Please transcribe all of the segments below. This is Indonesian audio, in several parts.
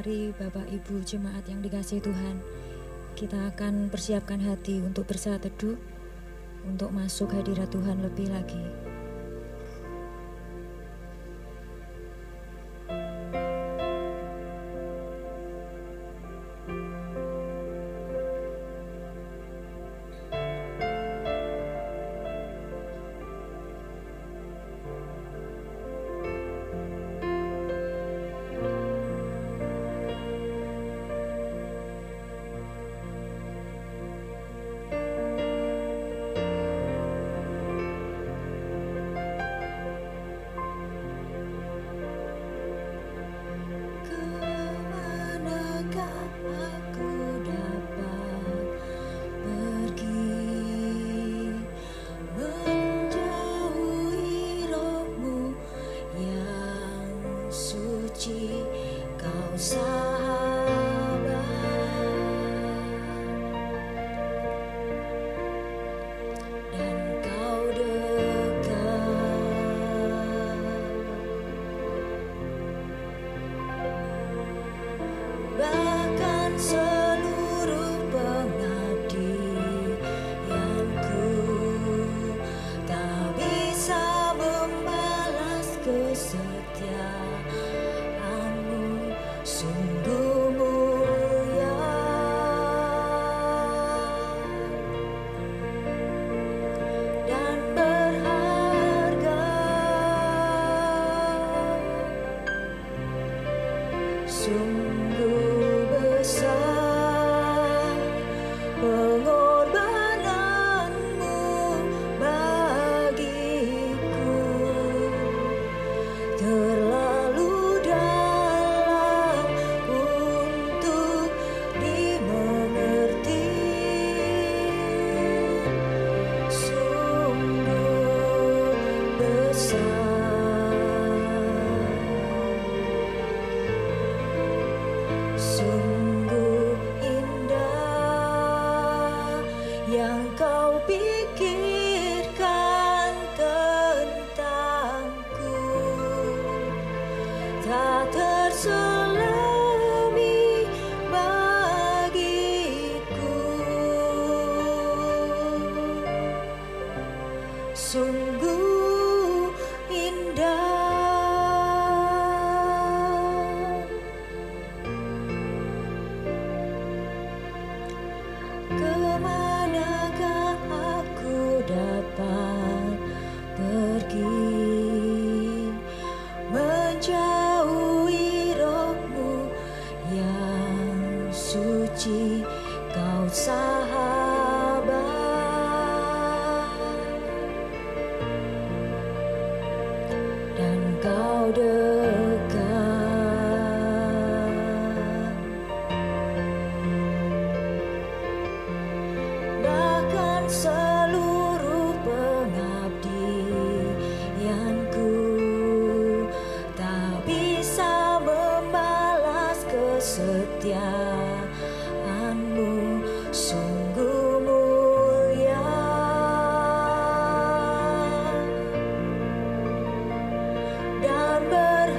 Mari Bapak Ibu jemaat yang dikasihi Tuhan, kita akan persiapkan hati untuk bersaat teduh, untuk masuk hadirat Tuhan lebih lagi. Dan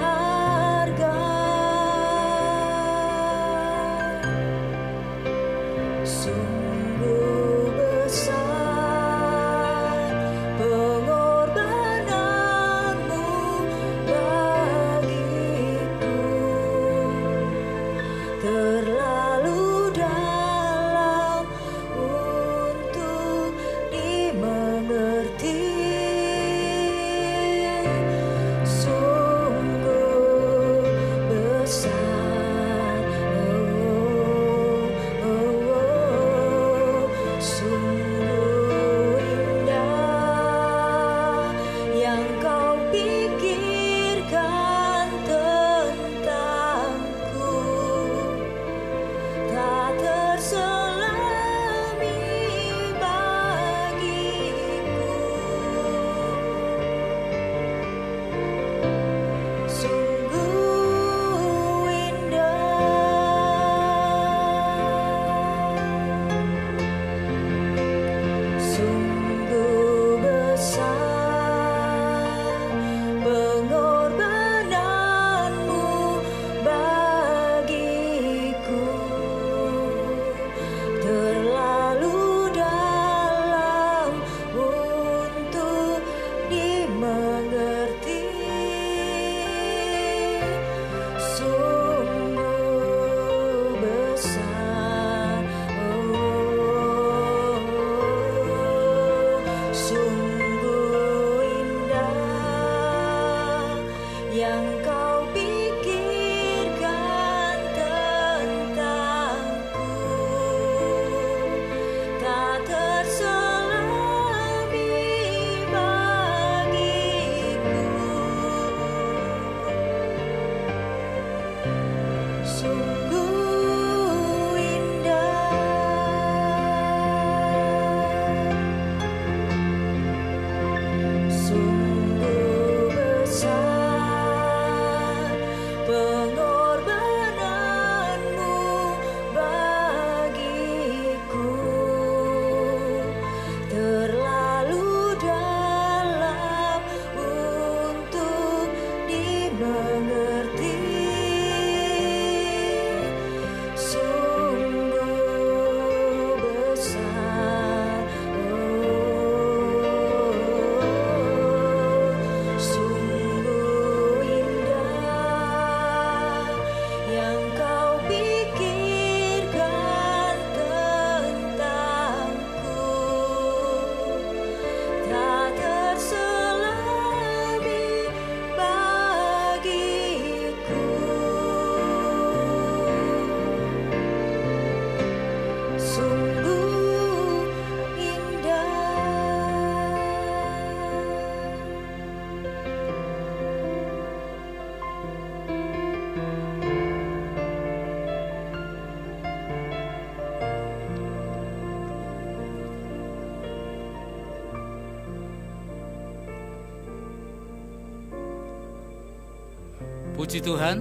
Puji Tuhan,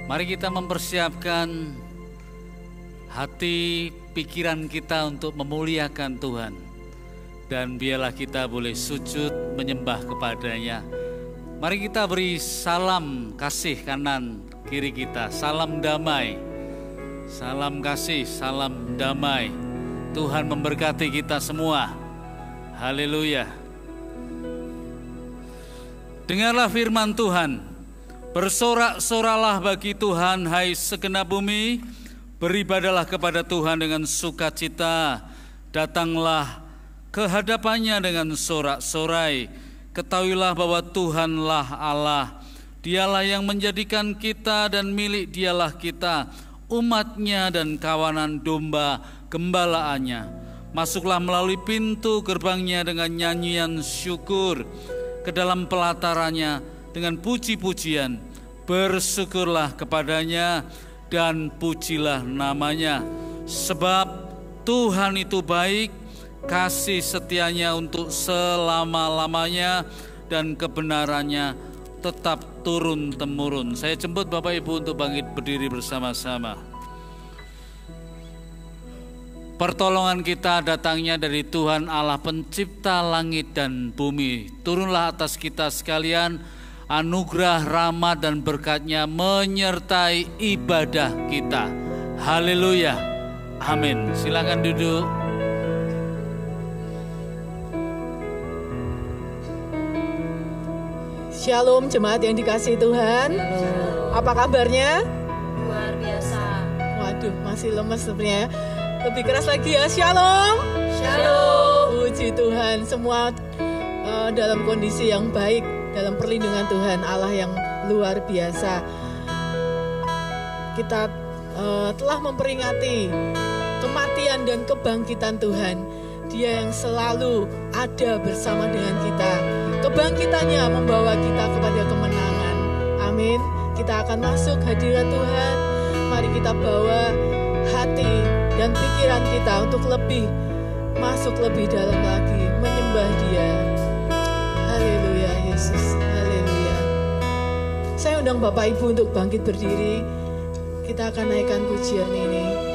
mari kita mempersiapkan hati pikiran kita untuk memuliakan Tuhan. Dan biarlah kita boleh sujud menyembah kepadanya. Mari kita beri salam kasih kanan kiri kita, salam damai. Salam kasih, salam damai. Tuhan memberkati kita semua. Haleluya. Dengarlah firman Tuhan. Bersorak-soralah bagi Tuhan, hai segenap bumi. Beribadalah kepada Tuhan dengan sukacita. Datanglah ke hadapannya dengan sorak-sorai. Ketahuilah bahwa Tuhanlah Allah. Dialah yang menjadikan kita dan milik dialah kita, umatnya dan kawanan domba gembalaannya. Masuklah melalui pintu gerbangnya dengan nyanyian syukur, ke dalam pelatarannya dengan puji-pujian. Bersyukurlah kepadanya dan pujilah namanya. Sebab Tuhan itu baik, kasih setianya untuk selama-lamanya, dan kebenarannya tetap turun-temurun. Saya jemput Bapak Ibu untuk bangkit berdiri bersama-sama. Pertolongan kita datangnya dari Tuhan Allah pencipta langit dan bumi. Turunlah atas kita sekalian anugerah, rahmat dan berkat-Nya menyertai ibadah kita. Haleluya. Amin. Silakan duduk. Shalom jemaat yang dikasihi Tuhan. Apa kabarnya? Luar biasa. Waduh, masih lemes sebenarnya. Lebih keras lagi ya. Shalom. Shalom. Puji Tuhan. Semua dalam kondisi yang baik, dalam perlindungan Tuhan Allah yang luar biasa. Kita telah memperingati kematian dan kebangkitan Tuhan. Dia yang selalu ada bersama dengan kita. Kebangkitannya membawa kita kepada kemenangan. Amin. Kita akan masuk hadirat Tuhan. Mari kita bawa hati dan pikiran kita untuk lebih masuk lebih dalam lagi, menyembah Dia. Haleluya Yesus. Haleluya. Saya undang Bapak Ibu untuk bangkit berdiri. Kita akan naikkan pujian ini.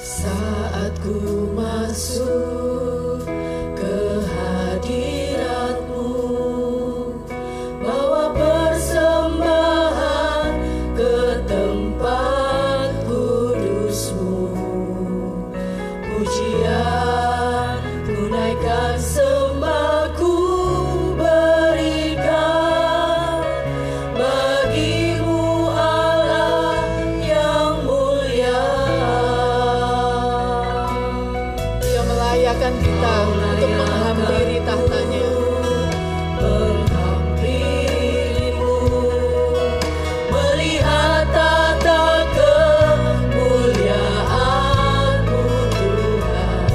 Saat ku masuk ke hadirat-Mu, bawa persembahan ke tempat kudus-Mu. Pujian ku naikkan, sembah ku berikan bagi-Mu Allah yang mulia. Dia melayakan kita untuk menghampiri tahtanya. Menghampiri-Mu, melihat tata kemuliaan-Mu Tuhan.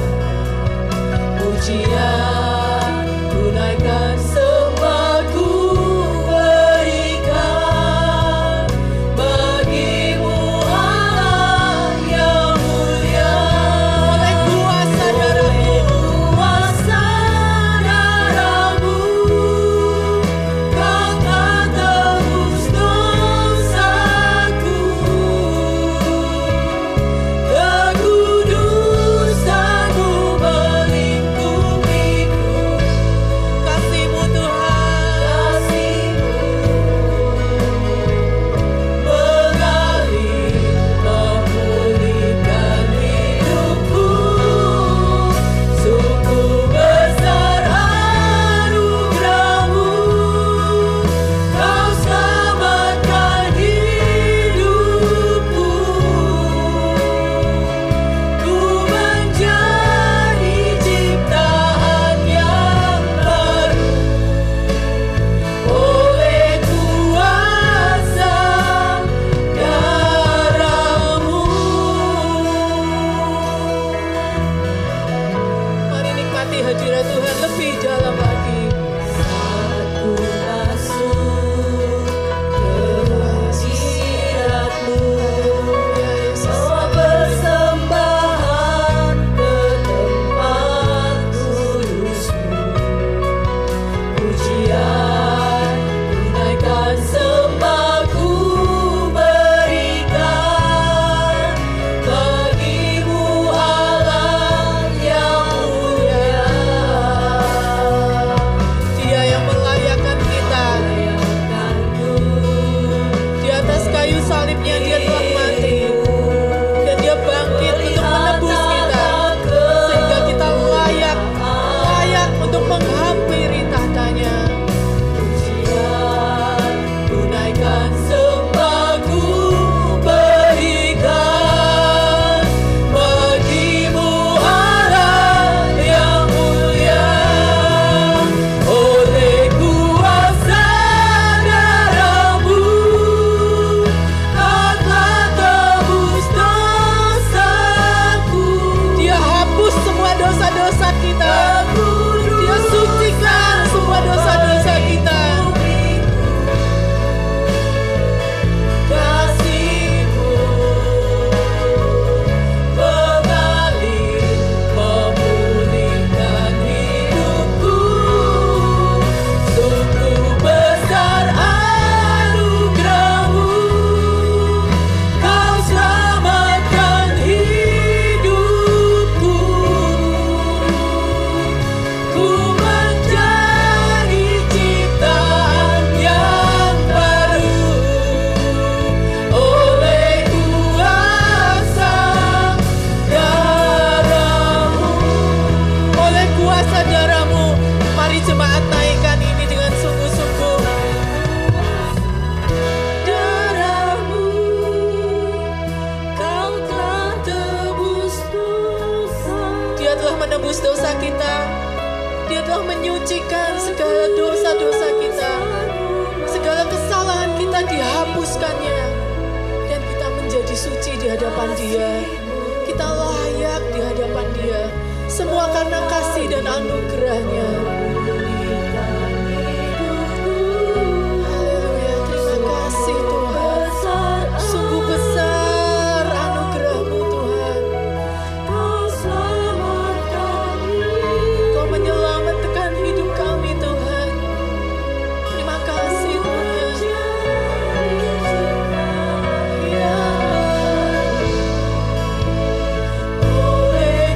Pujian ku naikkan, sembah ku berikan bagi-Mu Allah yang mulia. Oleh kuasa darah-Mu, kuasa darah-Mu, Kau telah tebus dosaku. Kekudusan-Mu melingkupiku. Kasih-Mu Tuhan, kasih-Mu mengalir memulihkan hidupku. Sungguh besar anugerah-Mu, Kau selamatkan hidupku. Ku menjadi ciptaan yang baru oleh kuasa darah-Mu. Mari nikmati hadirat Tuhan lebih dalam lagi. Saat ku masuk ke hadirat-Mu, bawa persembahan ke tempat kudus-Mu. Pujian ku naikkan, sembah ku berikan bagi-Mu Allah yang mulia. Dia yang melayakan kita. Di atas kayu salibnya Dia telah mati, dan Dia bangkit untuk menebus kita, sehingga kita layak untuk menghampiri tahtanya. Pujian ku naikkan, sembah ku berikan bagi-Mu Allah yang mulia. Oleh kuasa darah-Mu, Kau telah tebus dosaku. Dia hapus semua dosa-dosa kita. Dia sucikan semua dosa-dosa kita. Kasih-Mu mengalir memulihkan hidupku. Sungguh besar anugerah-Mu, Kau selamatkan hidupku. Ku menjadi ciptaan yang baru oleh kuasa darah-Mu. Oleh kuasa darah-Mu, mari jemaat naikkan ini dengan sungguh-sungguh. Darah-Mu, Kau telah tebus dosa. Dia telah menebus dosa kita. Dia telah menyucikan segala dosa-dosa kita. Segala kesalahan kita dihapuskannya, dan kita menjadi suci di hadapan Dia. Kita layak di hadapan Dia. Semua karena kasih dan anugerah-Nya. Haleluya, terima kasih Tuhan. Sungguh besar anugerah-Mu Tuhan. Kau menyelamatkan hidup kami Tuhan. Terima kasih Tuhan. Ya. Oleh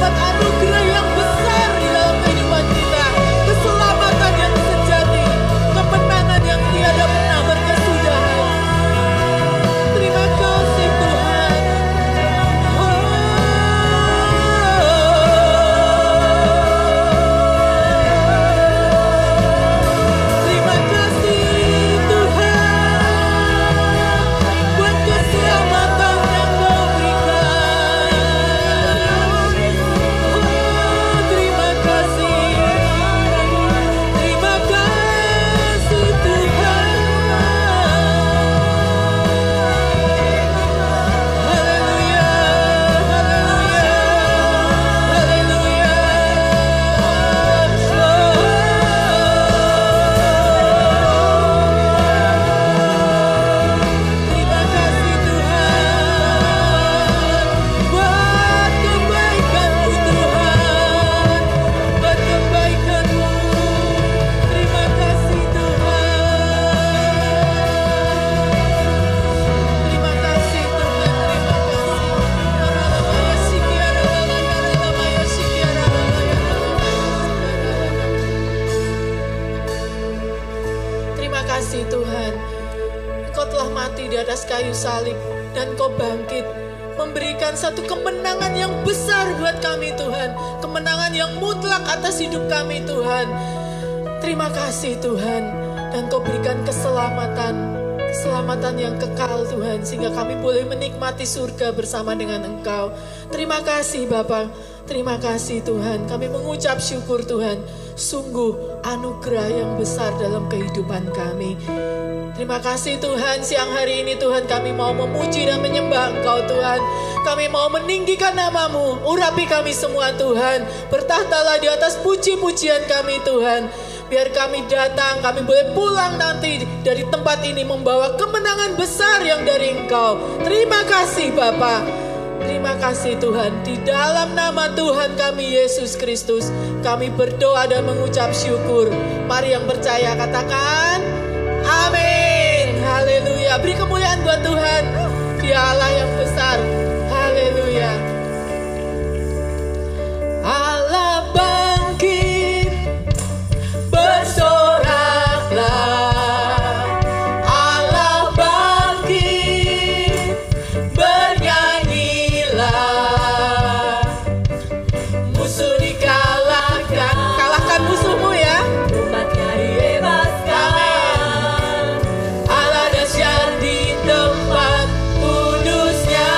dapat anugerah yang besar di dalam kehidupan kita, keselamatan yang sejati, kemenangan yang tiada pernah berkesudahan. Terima kasih Tuhan. Terima kasih Tuhan buat keselamatan yang Kau berikan. Terima kasih Tuhan. Haleluya, haleluya, haleluya. Terima kasih Tuhan buat kebaikan-Mu Tuhan, buat kebaikan-Mu. Terima kasih Tuhan. Terima kasih Tuhan, terima kasih. Terima kasih Tuhan. Engkau telah mati di atas kayu salib dan Kau bangkit, memberikan satu kemenangan yang besar buat kami Tuhan, kemenangan yang mutlak atas hidup kami Tuhan. Terima kasih Tuhan, dan Kau berikan keselamatan yang kekal Tuhan, sehingga kami boleh menikmati surga bersama dengan Engkau. Terima kasih Bapa, terima kasih Tuhan. Kami mengucap syukur Tuhan, sungguh anugerah yang besar dalam kehidupan kami. Terima kasih Tuhan, siang hari ini Tuhan kami mau memuji dan menyembah Engkau Tuhan. Kami mau meninggikan nama-Mu, urapi kami semua Tuhan. Bertahtalah di atas puji-pujian kami Tuhan. Biar kami datang, kami boleh pulang nanti dari tempat ini membawa kemenangan besar yang dari Engkau. Terima kasih Bapa. Terima kasih Tuhan. Di dalam nama Tuhan kami Yesus Kristus, kami berdoa dan mengucap syukur. Mari yang percaya katakan amin. Haleluya. Beri kemuliaan buat Tuhan. Dia Allah yang besar. Haleluya. Allah bangkit, bersoraklah. Allah bangkit, bernyanyilah. Musuh dikalahkan. Kalahkan musuhmu ya. Umatnya dibebaskan. Allah dahsyat di tempat kudusnya.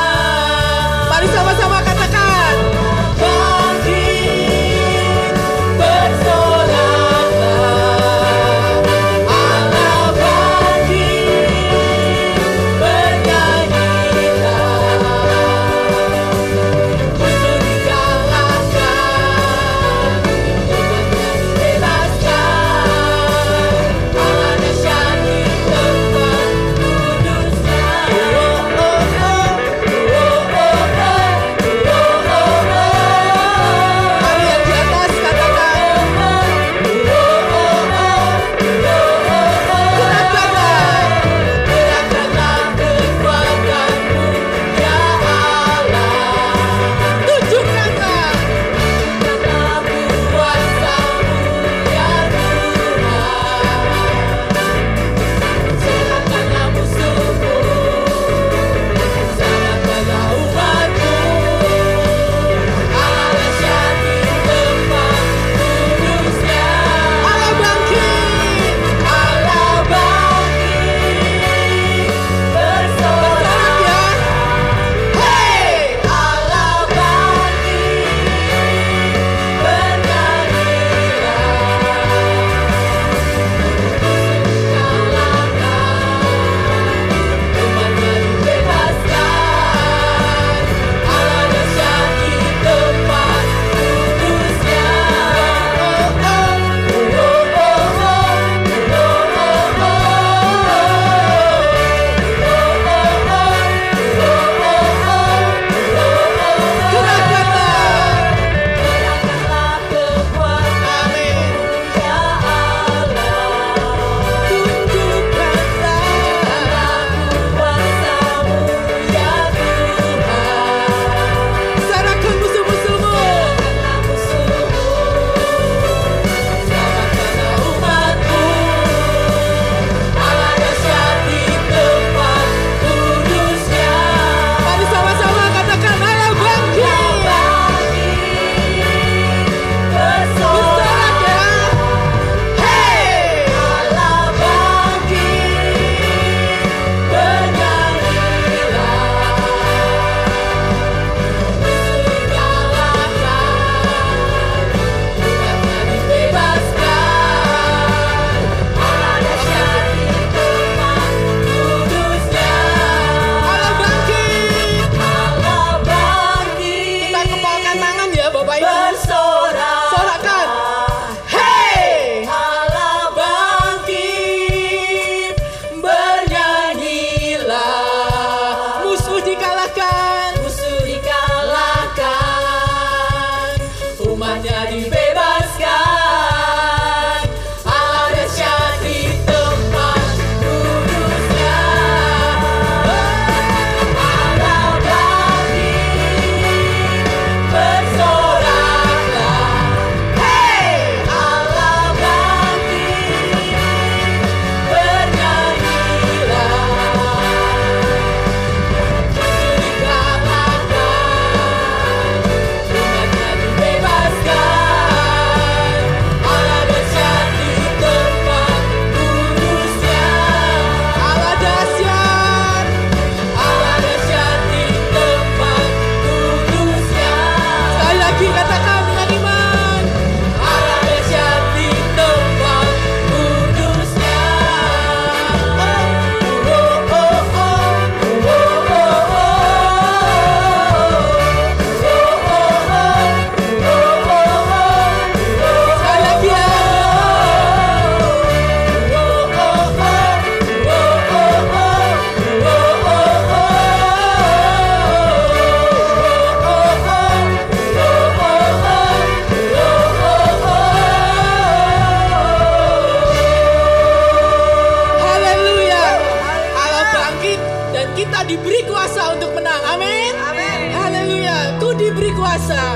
umatnya dibebaskan. Allah dahsyat di tempat kudusnya. Allah bangkit, bersoraklah. Hey, Allah bangkit, bernyanyilah. Diberi kuasa untuk menang. Amin. Amin. Haleluya. Ku diberi kuasa.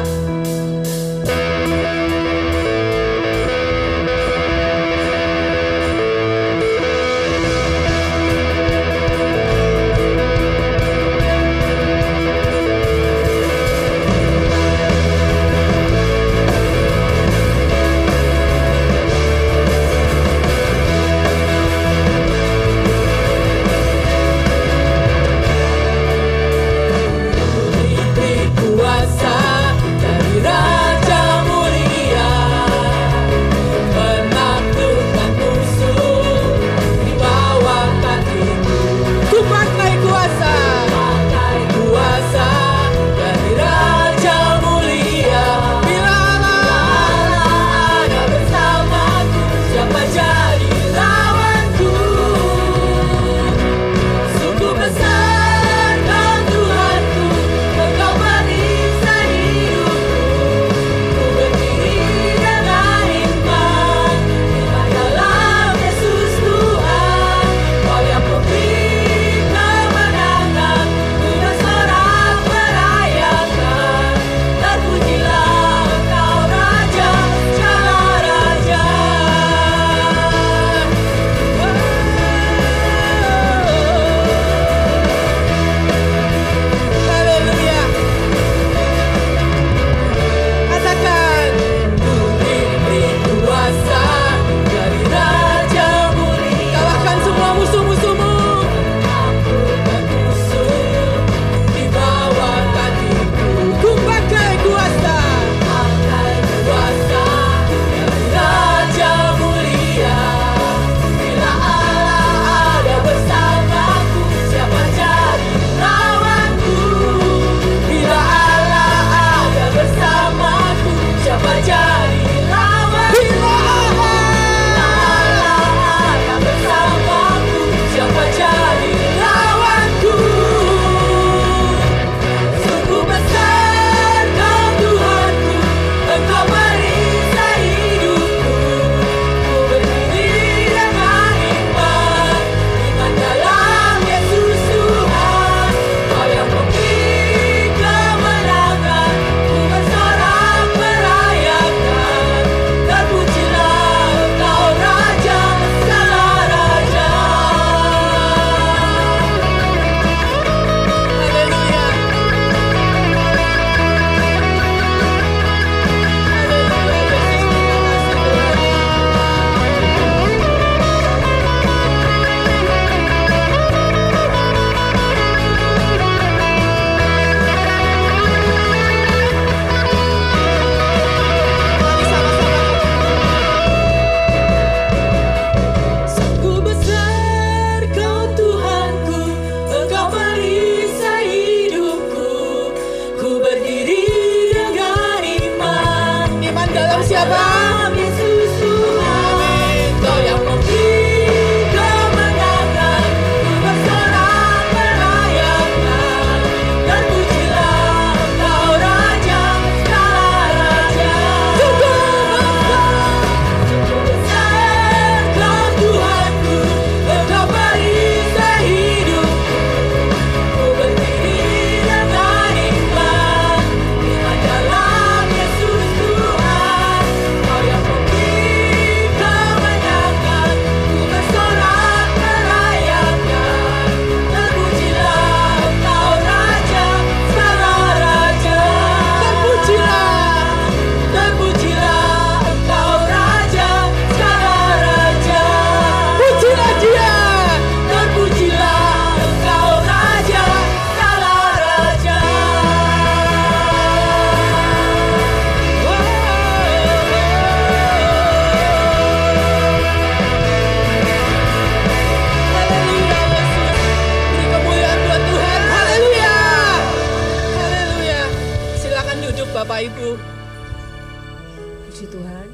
Puji Tuhan.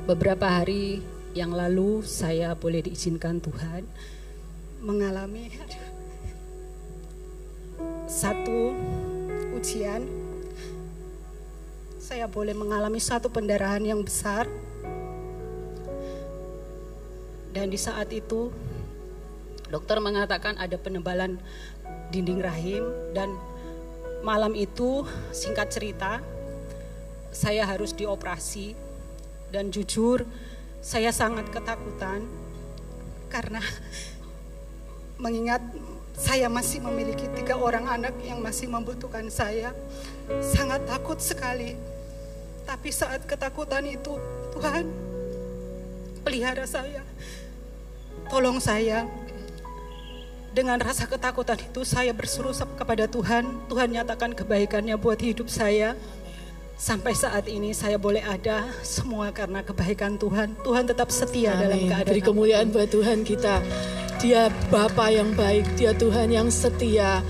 Beberapa hari yang lalu saya boleh diizinkan Tuhan mengalami satu ujian. Saya boleh mengalami satu pendarahan yang besar. Dan di saat itu dokter mengatakan ada penebalan dinding rahim, dan malam itu singkat cerita saya harus dioperasi. Dan jujur saya sangat ketakutan karena mengingat saya masih memiliki 3 orang anak yang masih membutuhkan saya. Sangat takut sekali. Tapi saat ketakutan itu, Tuhan pelihara saya, tolong saya. Dengan rasa ketakutan itu saya berseru kepada Tuhan. Tuhan nyatakan kebaikannya buat hidup saya. Sampai saat ini saya boleh ada semua karena kebaikan Tuhan. Tuhan tetap setia dalam keadaan. Beri kemuliaan buat Tuhan kita. Dia Bapa yang baik, Dia Tuhan yang setia.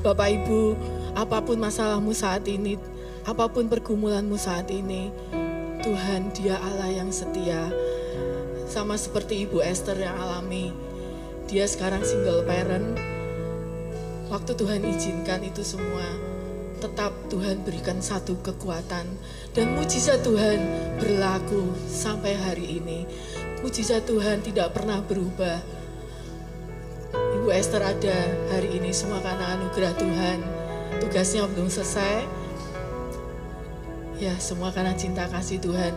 Bapak Ibu, apapun masalahmu saat ini, apapun pergumulanmu saat ini, Tuhan Dia Allah yang setia. Sama seperti Ibu Esther yang alami, dia sekarang single parent. Waktu Tuhan izinkan itu semua, tetap Tuhan berikan satu kekuatan, dan mujizat Tuhan berlaku sampai hari ini. Mujizat Tuhan tidak pernah berubah. Ibu Esther ada hari ini semua karena anugerah Tuhan. Tugasnya belum selesai, ya semua karena cinta kasih Tuhan.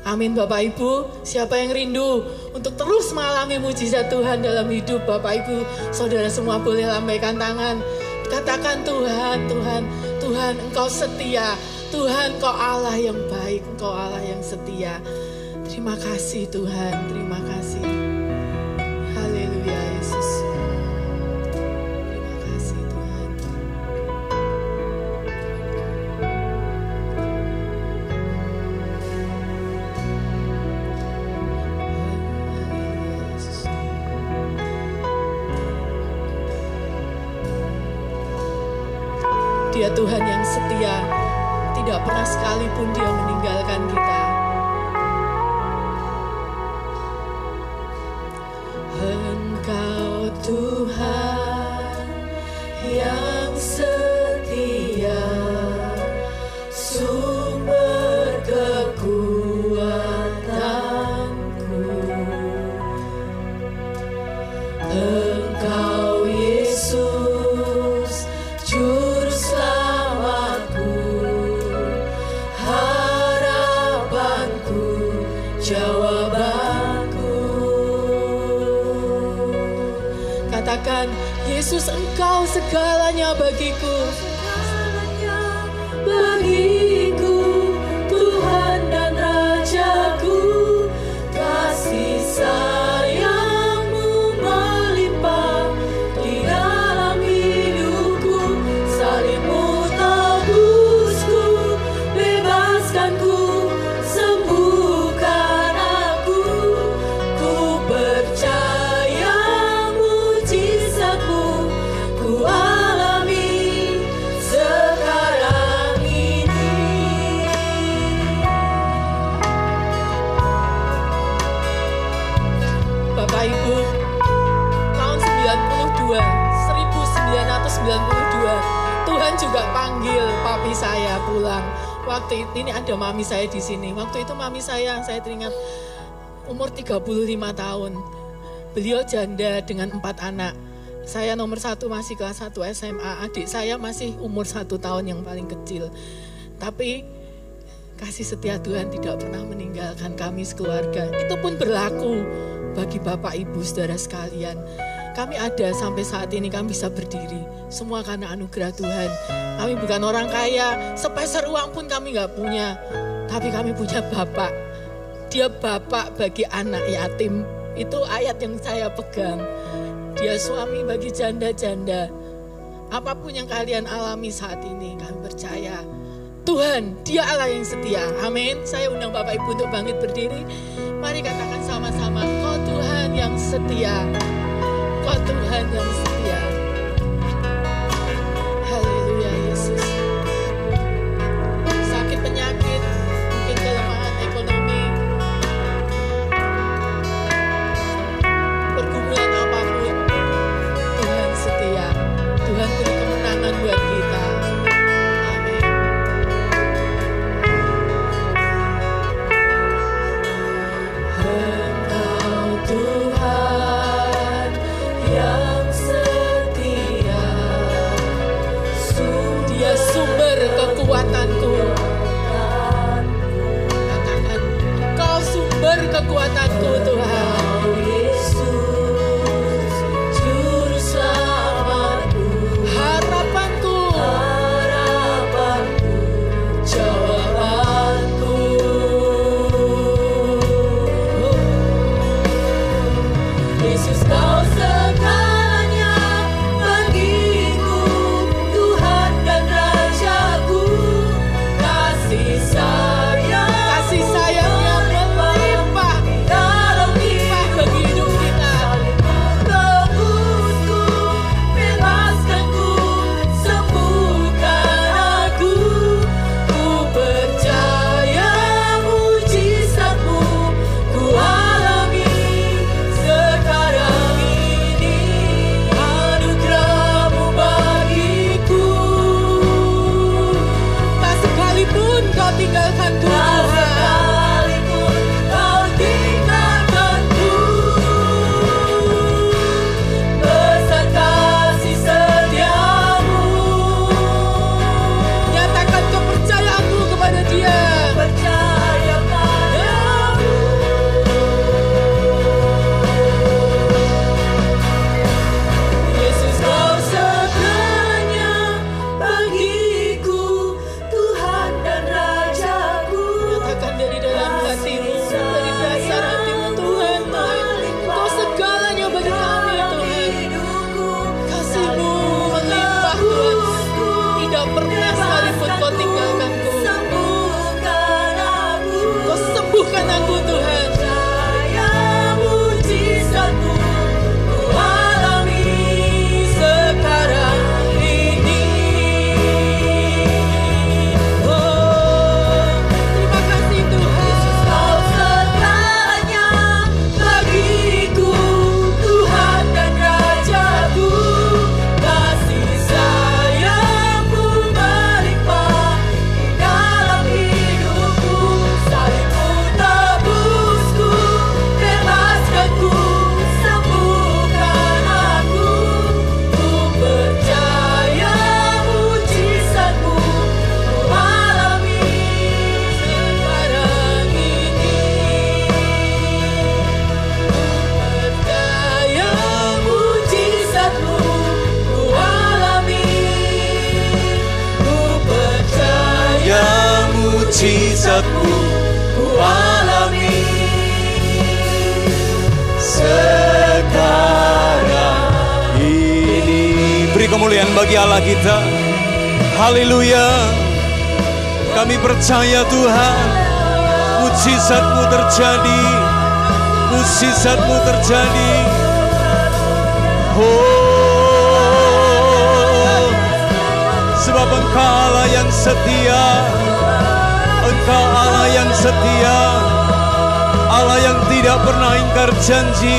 Amin Bapak Ibu. Siapa yang rindu untuk terus mengalami mujizat Tuhan dalam hidup Bapak Ibu, saudara semua boleh lambaikan tangan. Katakan Tuhan, Tuhan, Tuhan Engkau setia. Tuhan Engkau Allah yang baik, Engkau Allah yang setia. Terima kasih Tuhan, terima kasih. Haleluya Yesus. Terima kasih Tuhan. Dia Tuhan yang setia, tidak pernah sekalipun Dia meninggalkan kita. Engkau Tuhan yang setia, sumber kekuatanku. Engkau Yesus, Juru Selamatku, harapanku, jawabanku. Katakan, Yesus Engkau segalanya bagiku. Segalanya bagiku, Tuhan dan Rajaku. Kasih sayang-Mu melimpah di dalam hidupku. Salib-Mu tebusku, bebaskanku, sembuhkan aku. Ku percaya mujizat-Mu ku alami sekarang ini. Bapak Ibu, tahun 1992, Tuhan juga panggil papi saya pulang. Waktu ini ada mami saya di sini. Waktu itu mami saya teringat umur 35 tahun. Beliau janda dengan 4 anak. Saya nomor 1 masih kelas 1 SMA. Adik saya masih umur 1 tahun yang paling kecil. Tapi kasih setia Tuhan tidak pernah meninggalkan kami sekeluarga. Itu pun berlaku bagi Bapak Ibu saudara sekalian. Kami ada sampai saat ini, kami bisa berdiri. Semua karena anugerah Tuhan. Kami bukan orang kaya, sepeser uang pun kami gak punya. Tapi kami punya Bapak. Dia Bapak bagi anak yatim. Itu ayat yang saya pegang. Dia suami bagi janda-janda. Apapun yang kalian alami saat ini, kami percaya Tuhan, Dia Allah yang setia. Amin. Saya undang Bapak Ibu untuk bangkit berdiri. Mari katakan sama-sama, Kau Tuhan yang setia. Kau Tuhan yang setia. Haleluya Yesus. Sakit penyakit mujizat-Mu ku alami sekarang ini. Beri kemuliaan bagi Allah kita. Haleluya. Kami percaya Tuhan, mujizat-Mu terjadi, mujizat-Mu terjadi. Oh, sebab Engkau Allah yang setia, Engkau Allah yang setia, Allah yang tidak pernah ingkar janji.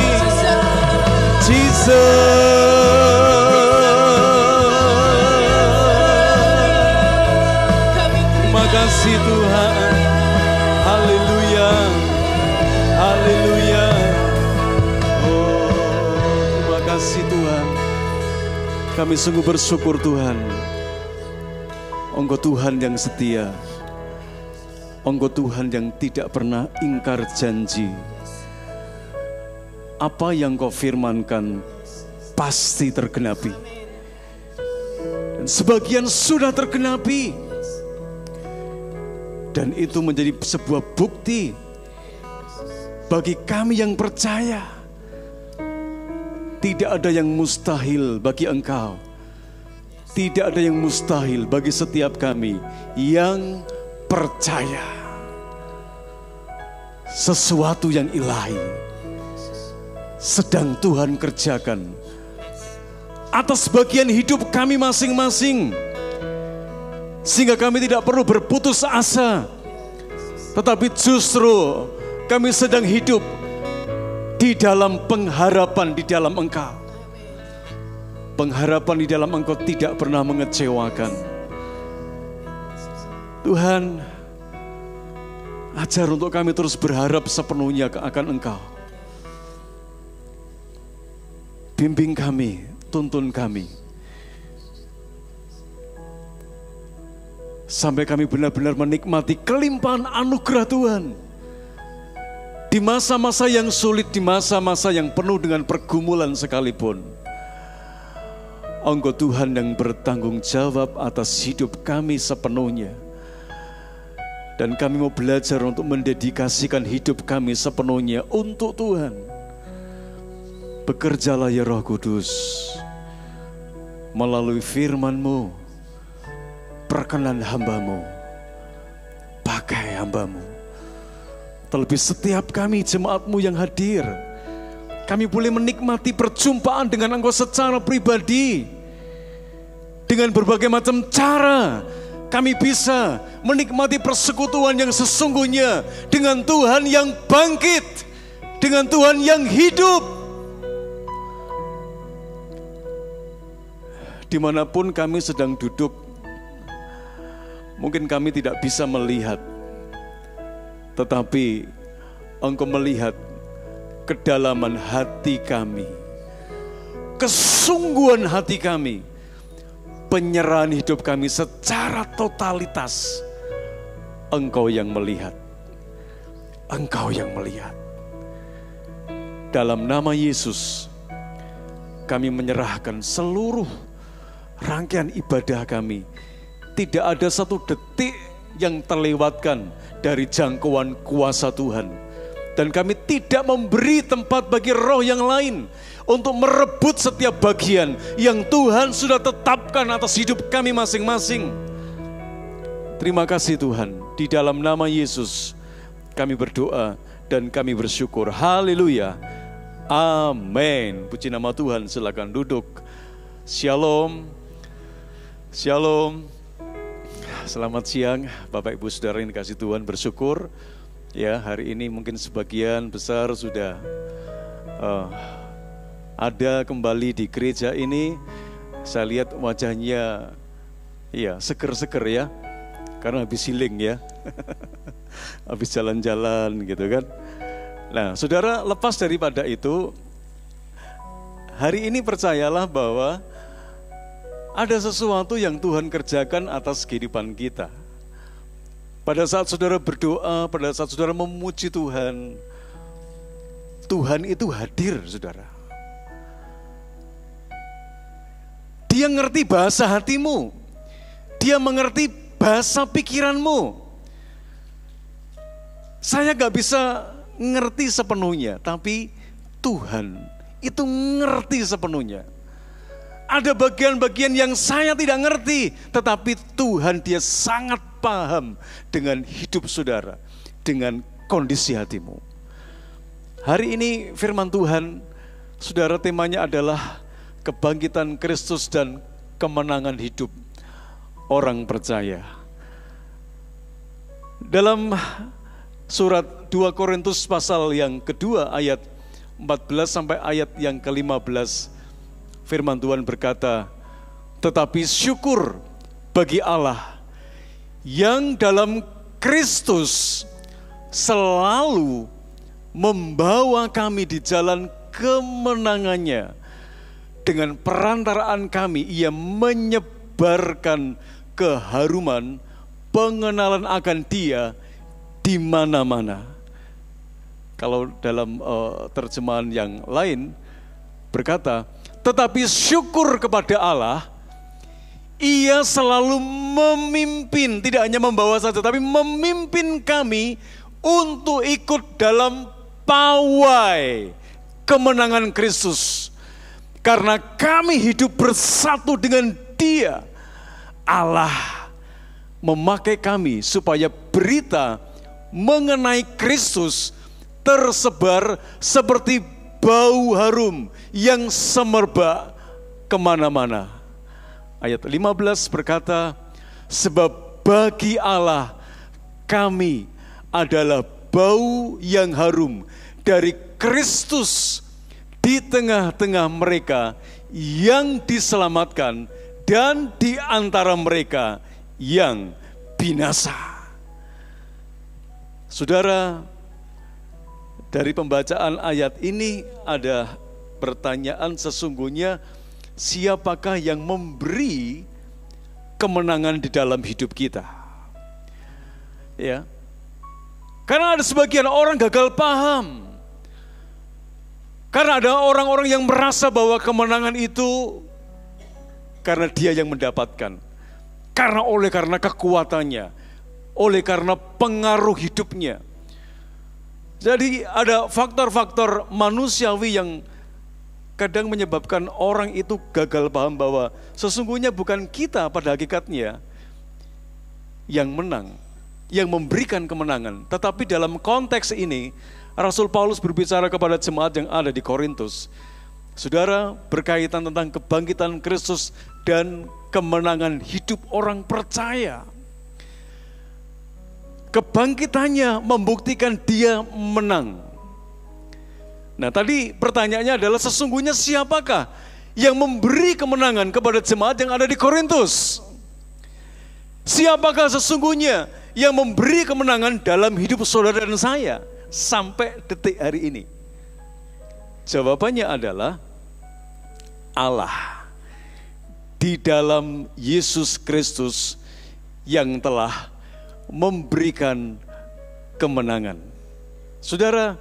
Jesus. Terima kasih Tuhan. Haleluya. Haleluya. Oh, terima kasih Tuhan. Kami sungguh bersyukur Tuhan. Engkau Tuhan yang setia. Engkau Tuhan yang tidak pernah ingkar janji. Apa yang Kau firmankan pasti tergenapi. Dan sebagian sudah tergenapi. Dan itu menjadi sebuah bukti bagi kami yang percaya. Tidak ada yang mustahil bagi Engkau. Tidak ada yang mustahil bagi setiap kami yang percaya. Sesuatu yang ilahi sedang Tuhan kerjakan atas bagian hidup kami masing-masing. Sehingga kami tidak perlu berputus asa, tetapi justru kami sedang hidup di dalam pengharapan di dalam Engkau. Pengharapan di dalam Engkau tidak pernah mengecewakan. Tuhan, ajar untuk kami terus berharap sepenuhnya akan Engkau. Bimbing kami, tuntun kami. Sampai kami benar-benar menikmati kelimpahan anugerah Tuhan. Di masa-masa yang sulit, di masa-masa yang penuh dengan pergumulan sekalipun. Engkau Tuhan yang bertanggung jawab atas hidup kami sepenuhnya. Dan kami mau belajar untuk mendedikasikan hidup kami sepenuhnya untuk Tuhan. Bekerjalah ya Roh Kudus. Melalui firman-Mu. Perkenan hamba-Mu, pakai hamba-Mu. Terlebih setiap kami jemaat-Mu yang hadir, kami boleh menikmati perjumpaan dengan Engkau secara pribadi. Dengan berbagai macam cara, kami bisa menikmati persekutuan yang sesungguhnya dengan Tuhan yang bangkit, dengan Tuhan yang hidup. Dimanapun kami sedang duduk, mungkin kami tidak bisa melihat, tetapi Engkau melihat kedalaman hati kami, kesungguhan hati kami, penyerahan hidup kami secara totalitas. Engkau yang melihat, Engkau yang melihat. Dalam nama Yesus, kami menyerahkan seluruh rangkaian ibadah kami. Tidak ada satu detik yang terlewatkan dari jangkauan kuasa Tuhan. Dan kami tidak memberi tempat bagi roh yang lain untuk merebut setiap bagian yang Tuhan sudah tetapkan atas hidup kami masing-masing. Terima kasih Tuhan. Di dalam nama Yesus kami berdoa dan kami bersyukur. Haleluya. Amin. Puji nama Tuhan. Silakan duduk. Shalom. Shalom. Selamat siang Bapak Ibu Saudara yang dikasihi Tuhan. Bersyukur ya hari ini mungkin sebagian besar sudah ada kembali di gereja ini. Saya lihat wajahnya ya seger-seger ya, karena habis healing ya. Habis jalan-jalan gitu kan. Nah saudara, lepas daripada itu, hari ini percayalah bahwa ada sesuatu yang Tuhan kerjakan atas kehidupan kita. Pada saat saudara berdoa, pada saat saudara memuji Tuhan, Tuhan itu hadir, saudara. Dia ngerti bahasa hatimu, Dia mengerti bahasa pikiranmu. Saya gak bisa ngerti sepenuhnya, tapi Tuhan itu ngerti sepenuhnya. Ada bagian-bagian yang saya tidak ngerti, tetapi Tuhan dia sangat paham dengan hidup saudara, dengan kondisi hatimu. Hari ini firman Tuhan, saudara, temanya adalah kebangkitan Kristus dan kemenangan hidup orang percaya. Dalam surat 2 Korintus pasal yang kedua ayat 14 sampai ayat yang ke-15, firman Tuhan berkata, tetapi syukur bagi Allah yang dalam Kristus selalu membawa kami di jalan kemenangannya. Dengan perantaraan kami, ia menyebarkan keharuman pengenalan akan dia di mana-mana. Kalau dalam terjemahan yang lain berkata, tetapi syukur kepada Allah, ia selalu memimpin, tidak hanya membawa saja, tapi memimpin kami untuk ikut dalam pawai kemenangan Kristus. Karena kami hidup bersatu dengan Dia, Allah memakai kami supaya berita mengenai Kristus tersebar seperti bau harum yang semerbak kemana-mana. Ayat 15 berkata, sebab bagi Allah kami adalah bau yang harum dari Kristus di tengah-tengah mereka yang diselamatkan dan di antara mereka yang binasa. Saudara, dari pembacaan ayat ini ada pertanyaan sesungguhnya, siapakah yang memberi kemenangan di dalam hidup kita? Ya. Karena ada sebagian orang gagal paham. Karena ada orang-orang yang merasa bahwa kemenangan itu karena dia yang mendapatkan. Karena kekuatannya, oleh karena pengaruh hidupnya. Jadi ada faktor-faktor manusiawi yang kadang menyebabkan orang itu gagal paham bahwa sesungguhnya bukan kita pada hakikatnya yang menang, yang memberikan kemenangan. Tetapi dalam konteks ini, Rasul Paulus berbicara kepada jemaat yang ada di Korintus. Saudara, berkaitan tentang kebangkitan Kristus dan kemenangan hidup orang percaya. Kebangkitannya membuktikan dia menang. Nah, tadi pertanyaannya adalah sesungguhnya siapakah yang memberi kemenangan kepada jemaat yang ada di Korintus? Siapakah sesungguhnya yang memberi kemenangan dalam hidup saudara dan saya sampai detik hari ini? Jawabannya adalah Allah di dalam Yesus Kristus yang telah memberikan kemenangan. Saudara,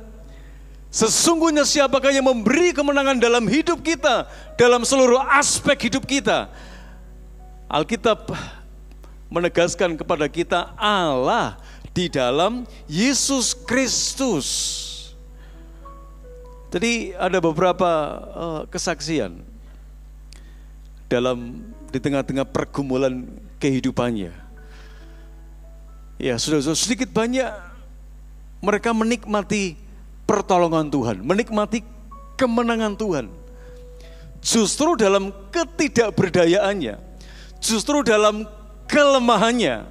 sesungguhnya siapakah yang memberi kemenangan dalam hidup kita, dalam seluruh aspek hidup kita? Alkitab menegaskan kepada kita Allah di dalam Yesus Kristus. Jadi ada beberapa kesaksian di tengah-tengah pergumulan kehidupannya. Ya, sudah sedikit banyak mereka menikmati pertolongan Tuhan, menikmati kemenangan Tuhan. Justru dalam ketidakberdayaannya, justru dalam kelemahannya,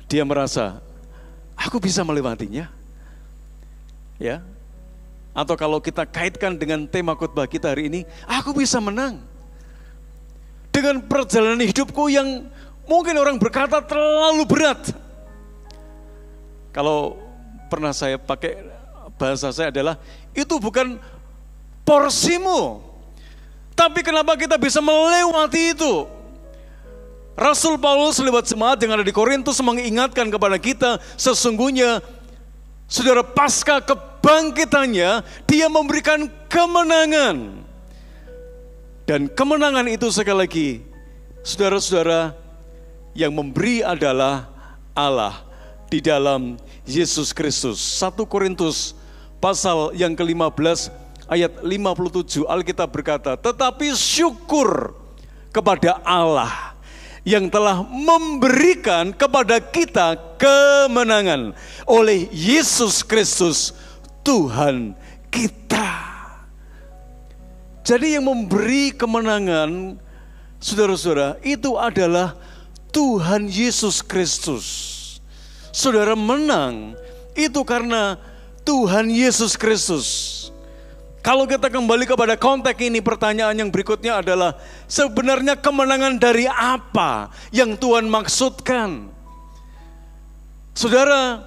dia merasa, aku bisa melewatinya. Ya. Atau kalau kita kaitkan dengan tema khotbah kita hari ini, aku bisa menang. Dengan perjalanan hidupku yang mungkin orang berkata terlalu berat. Kalau pernah saya pakai bahasa saya adalah, itu bukan porsimu. Tapi kenapa kita bisa melewati itu? Rasul Paulus lewat jemaat yang ada di Korintus mengingatkan kepada kita, sesungguhnya saudara, pasca kebangkitannya, dia memberikan kemenangan. Dan kemenangan itu sekali lagi, saudara-saudara, yang memberi adalah Allah di dalam Yesus Kristus. 1 Korintus pasal yang ke-15 ayat 57 Alkitab berkata, tetapi syukur kepada Allah yang telah memberikan kepada kita kemenangan oleh Yesus Kristus Tuhan kita. Jadi yang memberi kemenangan, saudara-saudara, itu adalah Tuhan Yesus Kristus. Saudara menang itu karena Tuhan Yesus Kristus. Kalau kita kembali kepada konteks ini, pertanyaan yang berikutnya adalah sebenarnya kemenangan dari apa yang Tuhan maksudkan? Saudara,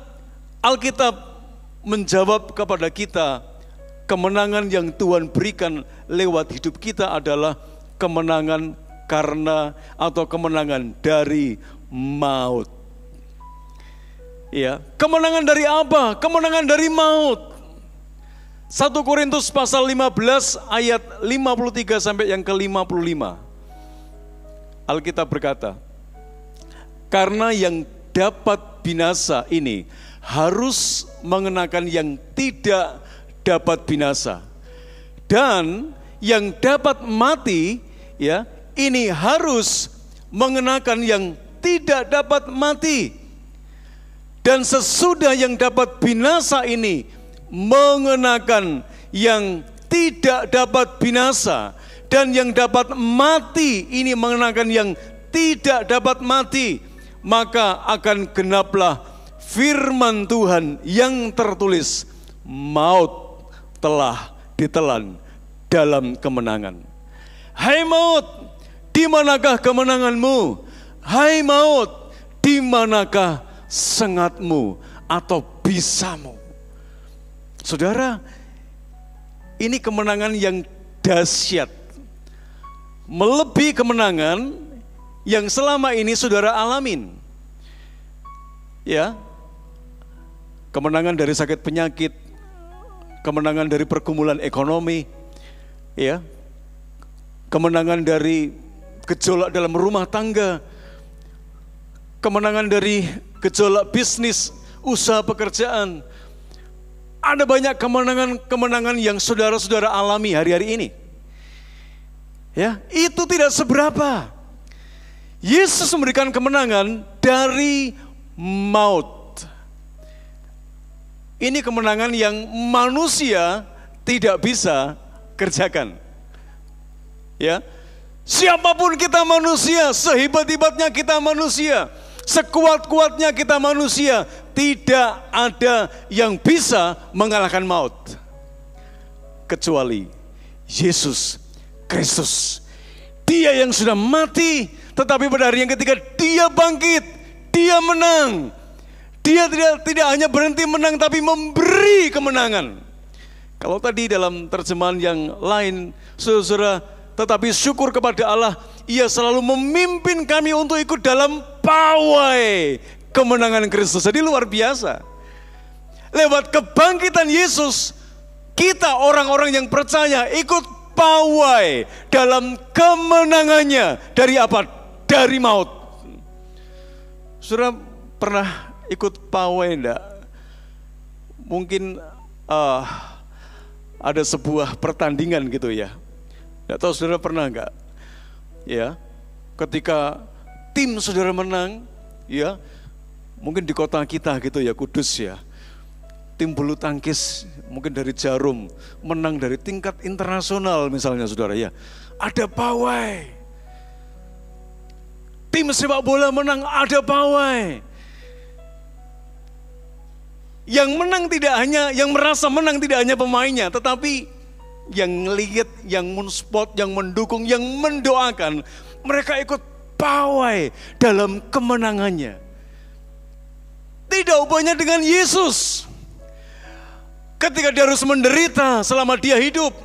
Alkitab menjawab kepada kita, kemenangan yang Tuhan berikan lewat hidup kita adalah kemenangan karena atau kemenangan dari maut. Ya, kemenangan dari apa? Kemenangan dari maut. 1 Korintus pasal 15 ayat 53 sampai yang ke-55. Alkitab berkata, karena yang dapat binasa ini harus mengenakan yang tidak dapat binasa. Dan yang dapat mati, ya, ini harus mengenakan yang tidak dapat mati. Dan sesudah yang dapat binasa ini mengenakan yang tidak dapat binasa, dan yang dapat mati ini mengenakan yang tidak dapat mati, maka akan genaplah firman Tuhan yang tertulis, maut telah ditelan dalam kemenangan. Hai maut, di manakah kemenanganmu? Hai maut, di manakah sengatmu atau bisamu? Saudara, ini kemenangan yang dahsyat, melebihi kemenangan yang selama ini saudara alamin. Ya, kemenangan dari sakit penyakit, kemenangan dari pergumulan ekonomi, ya, kemenangan dari gejolak dalam rumah tangga, kemenangan dari gejolak bisnis, usaha pekerjaan. Ada banyak kemenangan-kemenangan yang saudara-saudara alami hari-hari ini. Ya, itu tidak seberapa. Yesus memberikan kemenangan dari maut. Ini kemenangan yang manusia tidak bisa kerjakan. Ya, siapapun kita manusia, sehebat-hebatnya kita manusia, sekuat-kuatnya kita manusia, tidak ada yang bisa mengalahkan maut kecuali Yesus Kristus. Dia yang sudah mati, tetapi pada hari yang ketiga dia bangkit, dia menang. Dia tidak hanya berhenti menang, tapi memberi kemenangan. Kalau tadi dalam terjemahan yang lain, saudara, tetapi syukur kepada Allah, Ia selalu memimpin kami untuk ikut dalam pawai kemenangan Kristus. Jadi luar biasa. Lewat kebangkitan Yesus, kita orang-orang yang percaya ikut pawai dalam kemenangannya. Dari apa? Dari maut. Saudara pernah ikut pawai enggak? Mungkin ada sebuah pertandingan gitu ya. Enggak tahu saudara pernah enggak? Ya, ketika tim saudara menang, ya, mungkin di kota kita gitu ya, Kudus ya, tim bulu tangkis mungkin dari Jarum menang dari tingkat internasional misalnya saudara ya, ada pawai. Tim sepak bola menang, ada pawai. Yang menang tidak hanya, yang merasa menang tidak hanya pemainnya, tetapi yang lihat, yang mensupport, yang mendukung, yang mendoakan, mereka ikut pawai dalam kemenangannya. Tidak ubahnya dengan Yesus. Ketika dia harus menderita selama dia hidup,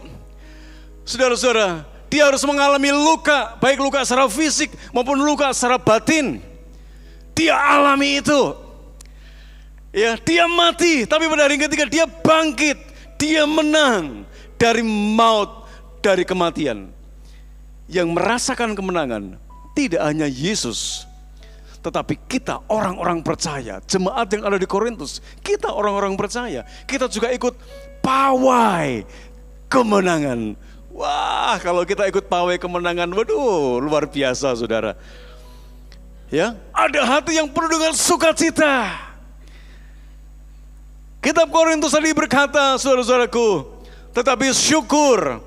saudara-saudara, dia harus mengalami luka, baik luka secara fisik maupun luka secara batin. Dia alami itu. Ya, dia mati, tapi pada hari ketiga dia bangkit, dia menang dari maut, dari kematian. Yang merasakan kemenangan tidak hanya Yesus, Tetapi kita orang-orang percaya, jemaat yang ada di Korintus, kita orang-orang percaya, kita juga ikut pawai kemenangan. Wah, kalau kita ikut pawai kemenangan, waduh, luar biasa saudara. Ya, ada hati yang penuh dengan sukacita. Kitab Korintus tadi berkata, saudara-saudaraku, tetapi syukur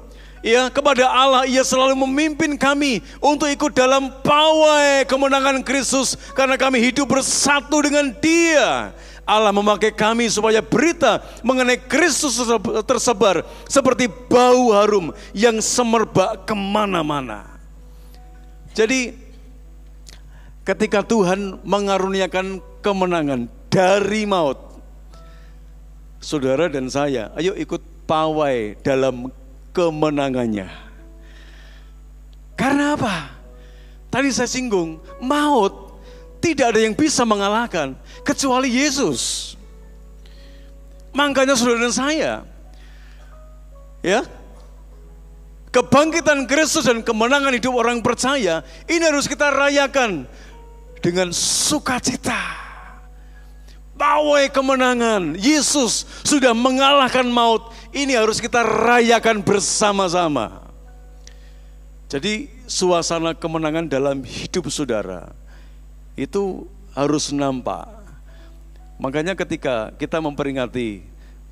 ya kepada Allah, ia selalu memimpin kami untuk ikut dalam pawai kemenangan Kristus karena kami hidup bersatu dengan Dia. Allah memakai kami supaya berita mengenai Kristus tersebar seperti bau harum yang semerbak kemana-mana. Jadi ketika Tuhan mengaruniakan kemenangan dari maut, saudara dan saya, ayo ikut pawai dalam kemenangannya. Karena apa? Tadi saya singgung, maut tidak ada yang bisa mengalahkan kecuali Yesus. Makanya saudara dan saya, ya, kebangkitan Kristus dan kemenangan hidup orang percaya ini harus kita rayakan dengan sukacita. Pawai kemenangan, Yesus sudah mengalahkan maut. Ini harus kita rayakan bersama-sama. Jadi suasana kemenangan dalam hidup saudara itu harus nampak. Makanya ketika kita memperingati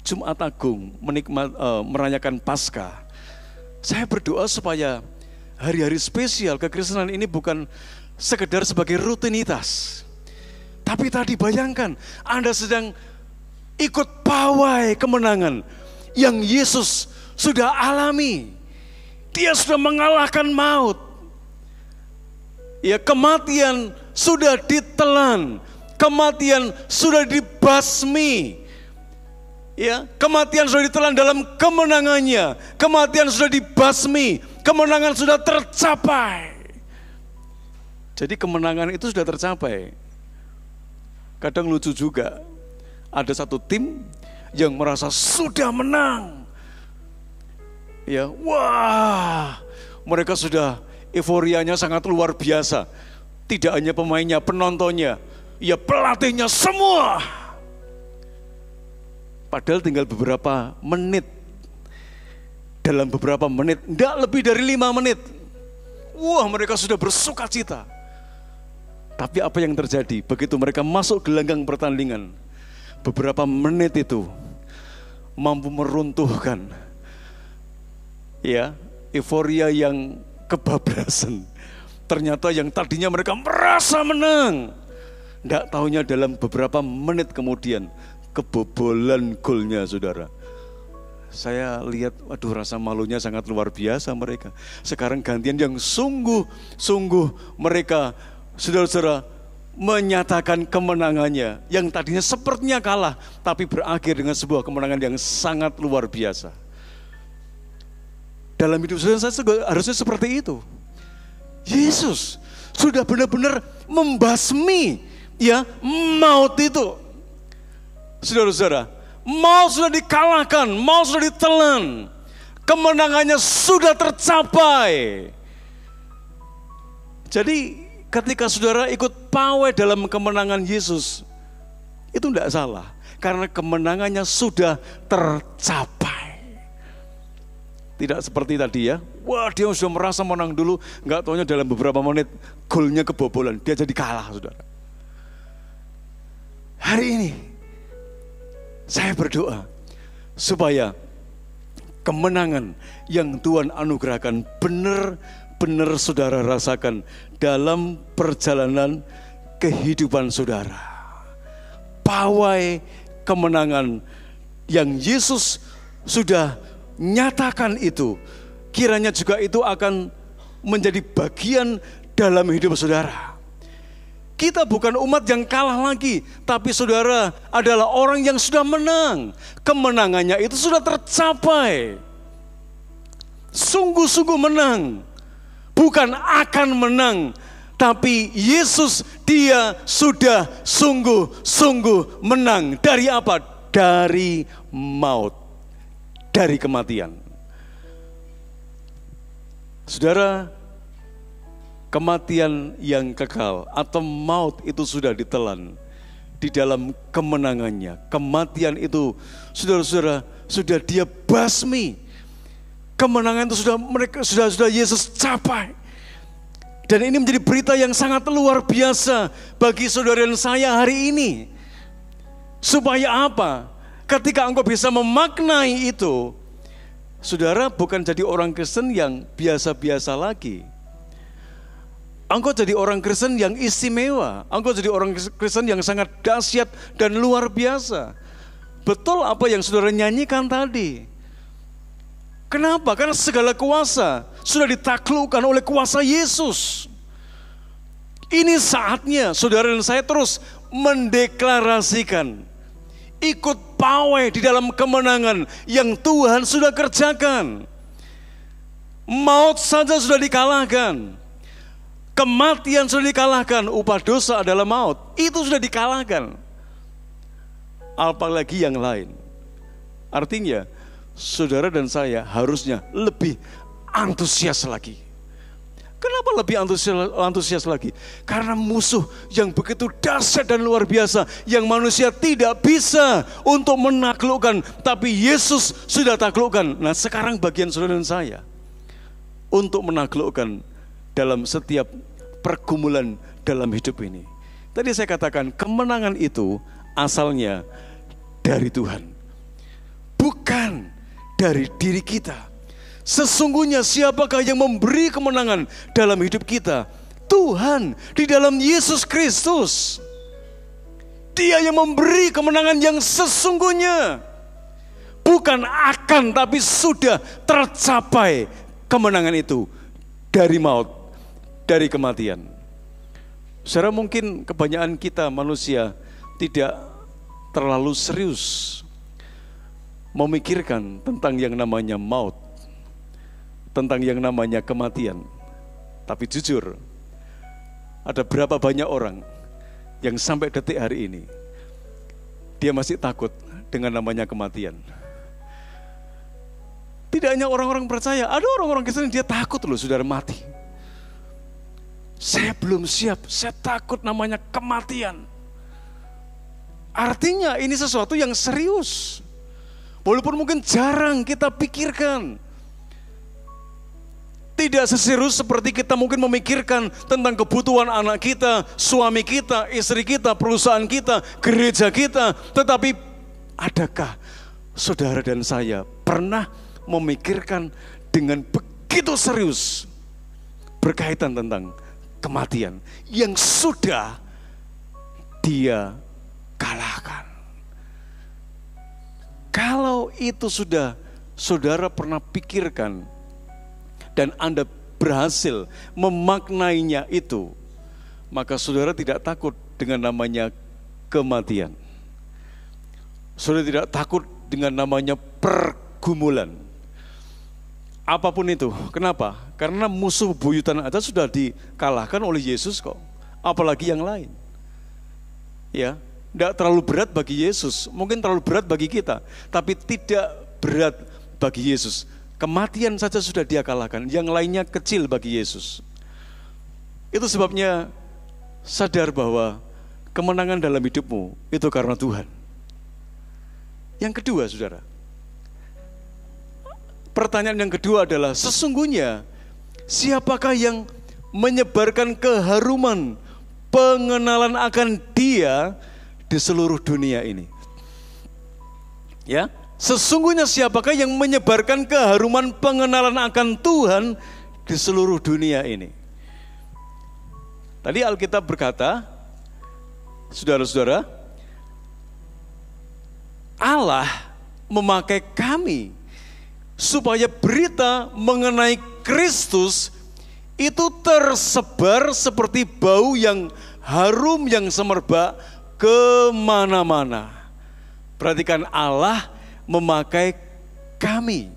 Jumat Agung, merayakan Paskah, saya berdoa supaya hari-hari spesial kekristenan ini bukan sekedar sebagai rutinitas. Tapi tadi bayangkan, Anda sedang ikut pawai kemenangan yang Yesus sudah alami. Dia sudah mengalahkan maut. Ya, kematian sudah ditelan, kematian sudah dibasmi. Ya, kematian sudah ditelan dalam kemenangannya, kematian sudah dibasmi, kemenangan sudah tercapai. Jadi kemenangan itu sudah tercapai. Kadang lucu juga, ada satu tim yang merasa sudah menang. Ya, wah, mereka sudah euforianya sangat luar biasa. Tidak hanya pemainnya, penontonnya, ya pelatihnya semua. Padahal tinggal beberapa menit. Dalam beberapa menit, tidak lebih dari 5 menit. Wah, mereka sudah bersuka cita. Tapi apa yang terjadi? Begitu mereka masuk gelanggang pertandingan, beberapa menit itu mampu meruntuhkan ya euforia yang kebablasan. Ternyata yang tadinya mereka merasa menang, tidak taunya dalam beberapa menit kemudian kebobolan golnya, saudara. Saya lihat, waduh, rasa malunya sangat luar biasa mereka. Sekarang gantian yang sungguh-sungguh mereka, saudara-saudara, menyatakan kemenangannya yang tadinya sepertinya kalah, tapi berakhir dengan sebuah kemenangan yang sangat luar biasa. Dalam hidup saudara saya harusnya seperti itu. Yesus sudah benar-benar membasmi ya maut itu. Saudara-saudara, maut sudah dikalahkan, maut sudah ditelan, kemenangannya sudah tercapai. Jadi ketika saudara ikut pawai dalam kemenangan Yesus, itu tidak salah, karena kemenangannya sudah tercapai. Tidak seperti tadi ya, wah dia sudah merasa menang dulu, nggak taunya dalam beberapa menit golnya kebobolan, dia jadi kalah, saudara. Hari ini saya berdoa supaya kemenangan yang Tuhan anugerahkan benar-benar saudara rasakan dalam perjalanan kehidupan saudara. Pawai kemenangan yang Yesus sudah nyatakan itu, kiranya juga itu akan menjadi bagian dalam hidup saudara. Kita bukan umat yang kalah lagi, tapi saudara adalah orang yang sudah menang. Kemenangannya itu sudah tercapai. Sungguh-sungguh menang. Bukan akan menang, tapi Yesus dia sudah sungguh-sungguh menang. Dari apa? Dari maut, dari kematian. Saudara, kematian yang kekal atau maut itu sudah ditelan di dalam kemenangannya. Kematian itu, saudara-saudara, sudah dia basmi. Kemenangan itu sudah Yesus capai. Dan ini menjadi berita yang sangat luar biasa bagi saudara dan saya hari ini. Supaya apa? Ketika engkau bisa memaknai itu, saudara bukan jadi orang Kristen yang biasa-biasa lagi. Engkau jadi orang Kristen yang istimewa. Engkau jadi orang Kristen yang sangat dahsyat dan luar biasa. Betul apa yang saudara nyanyikan tadi. Kenapa? Karena segala kuasa sudah ditaklukkan oleh kuasa Yesus. Ini saatnya saudara dan saya terus mendeklarasikan, ikut pawai di dalam kemenangan yang Tuhan sudah kerjakan. Maut saja sudah dikalahkan. Kematian sudah dikalahkan. Upah dosa adalah maut. Itu sudah dikalahkan. Apalagi yang lain. Artinya saudara dan saya harusnya lebih antusias lagi. Kenapa lebih antusias lagi? Karena musuh yang begitu dahsyat dan luar biasa, yang manusia tidak bisa untuk menaklukkan, tapi Yesus sudah taklukkan. Nah, sekarang bagian saudara dan saya untuk menaklukkan dalam setiap pergumulan dalam hidup ini. Tadi saya katakan kemenangan itu asalnya dari Tuhan, bukan dari diri kita. Sesungguhnya siapakah yang memberi kemenangan dalam hidup kita? Tuhan di dalam Yesus Kristus. Dia yang memberi kemenangan yang sesungguhnya. Bukan akan, tapi sudah tercapai kemenangan itu dari maut, dari kematian. Saudara, mungkin kebanyakan kita manusia tidak terlalu serius memikirkan tentang yang namanya maut, tentang yang namanya kematian. Tapi jujur, ada berapa banyak orang yang sampai detik hari ini dia masih takut dengan namanya kematian. Tidak hanya orang-orang percaya, ada orang-orang Kristen dia takut loh saudara mati. Saya belum siap, saya takut namanya kematian. Artinya ini sesuatu yang serius. Walaupun mungkin jarang kita pikirkan. Tidak seserius seperti kita mungkin memikirkan tentang kebutuhan anak kita, suami kita, istri kita, perusahaan kita, gereja kita. Tetapi adakah saudara dan saya pernah memikirkan dengan begitu serius berkaitan tentang kematian yang sudah Dia kalahkan? Kalau itu sudah saudara pernah pikirkan dan Anda berhasil memaknainya itu, maka saudara tidak takut dengan namanya kematian. Saudara tidak takut dengan namanya pergumulan. Apapun itu. Kenapa? Karena musuh buyutan aja sudah dikalahkan oleh Yesus kok. Apalagi yang lain. Ya, tidak terlalu berat bagi Yesus, mungkin terlalu berat bagi kita, tapi tidak berat bagi Yesus. Kematian saja sudah Dia kalahkan, yang lainnya kecil bagi Yesus. Itu sebabnya sadar bahwa kemenangan dalam hidupmu itu karena Tuhan. Yang kedua, saudara, pertanyaan yang kedua adalah sesungguhnya siapakah yang menyebarkan keharuman pengenalan akan Dia di seluruh dunia ini? Ya, sesungguhnya siapakah yang menyebarkan keharuman pengenalan akan Tuhan di seluruh dunia ini? Tadi Alkitab berkata, saudara-saudara, Allah memakai kami supaya berita mengenai Kristus itu tersebar seperti bau yang harum yang semerbak kemana-mana. Perhatikan, Allah memakai kami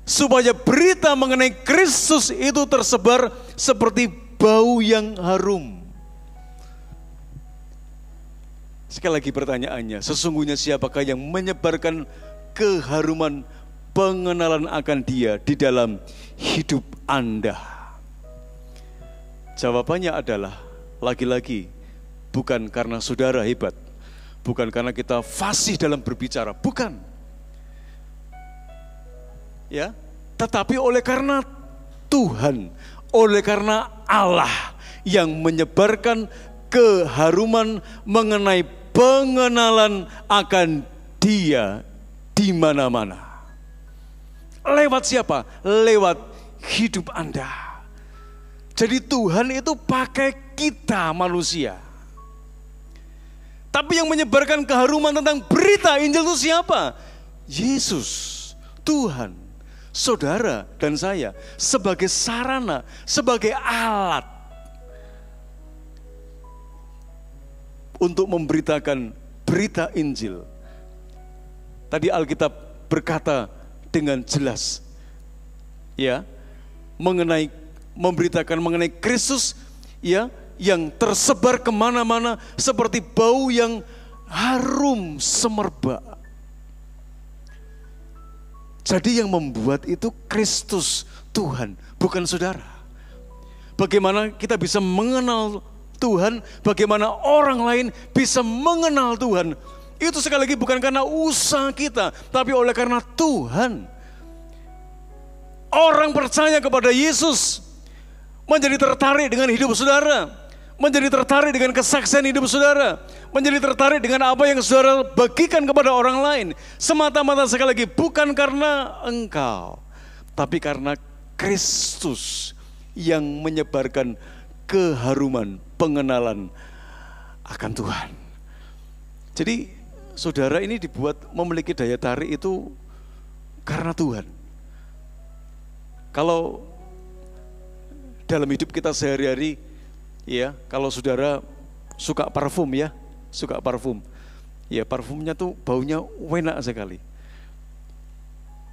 supaya berita mengenai Kristus itu tersebar seperti bau yang harum. Sekali lagi pertanyaannya, sesungguhnya siapakah yang menyebarkan keharuman pengenalan akan Dia di dalam hidup Anda? Jawabannya adalah lagi-lagi bukan karena saudara hebat, bukan karena kita fasih dalam berbicara, bukan. Ya, tetapi oleh karena Tuhan, oleh karena Allah yang menyebarkan keharuman mengenai pengenalan akan Dia di mana-mana. Lewat siapa? Lewat hidup Anda. Jadi Tuhan itu pakai kita manusia. Tapi yang menyebarkan keharuman tentang berita Injil itu siapa? Yesus, Tuhan. Saudara dan saya sebagai sarana, sebagai alat untuk memberitakan berita Injil. Tadi Alkitab berkata dengan jelas, ya, memberitakan mengenai Kristus, ya, yang tersebar kemana-mana seperti bau yang harum semerbak. Jadi yang membuat itu Kristus Tuhan, bukan saudara. Bagaimana kita bisa mengenal Tuhan, bagaimana orang lain bisa mengenal Tuhan, itu sekali lagi bukan karena usaha kita, tapi oleh karena Tuhan. Orang percaya kepada Yesus menjadi tertarik dengan hidup saudara, menjadi tertarik dengan kesaksian hidup saudara, menjadi tertarik dengan apa yang saudara bagikan kepada orang lain. Semata-mata sekali lagi bukan karena engkau, tapi karena Kristus yang menyebarkan keharuman pengenalan akan Tuhan. Jadi saudara ini dibuat memiliki daya tarik itu karena Tuhan. Kalau dalam hidup kita sehari-hari, ya, kalau saudara suka parfum, ya, suka parfum, ya, parfumnya tuh baunya enak sekali.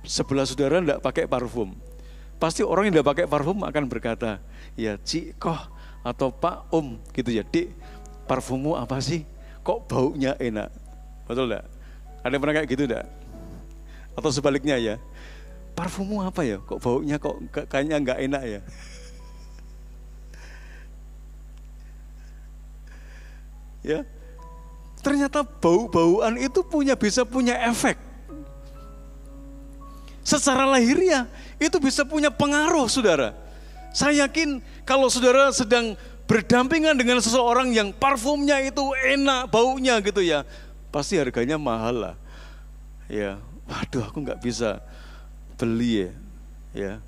Sebelah saudara enggak pakai parfum, pasti orang yang enggak pakai parfum akan berkata, ya Cik Koh atau Pak Om gitu ya, Dik, parfummu apa sih? Kok baunya enak? Betul enggak? Ada yang pernah kayak gitu enggak? Atau sebaliknya ya, parfummu apa ya? Kok baunya kok kayaknya enggak enak ya? Ya, ternyata bau-bauan itu bisa punya efek. Secara lahiriah itu bisa punya pengaruh, saudara. Saya yakin kalau saudara sedang berdampingan dengan seseorang yang parfumnya itu enak baunya gitu ya, pasti harganya mahal lah. Ya, waduh aku nggak bisa beli ya,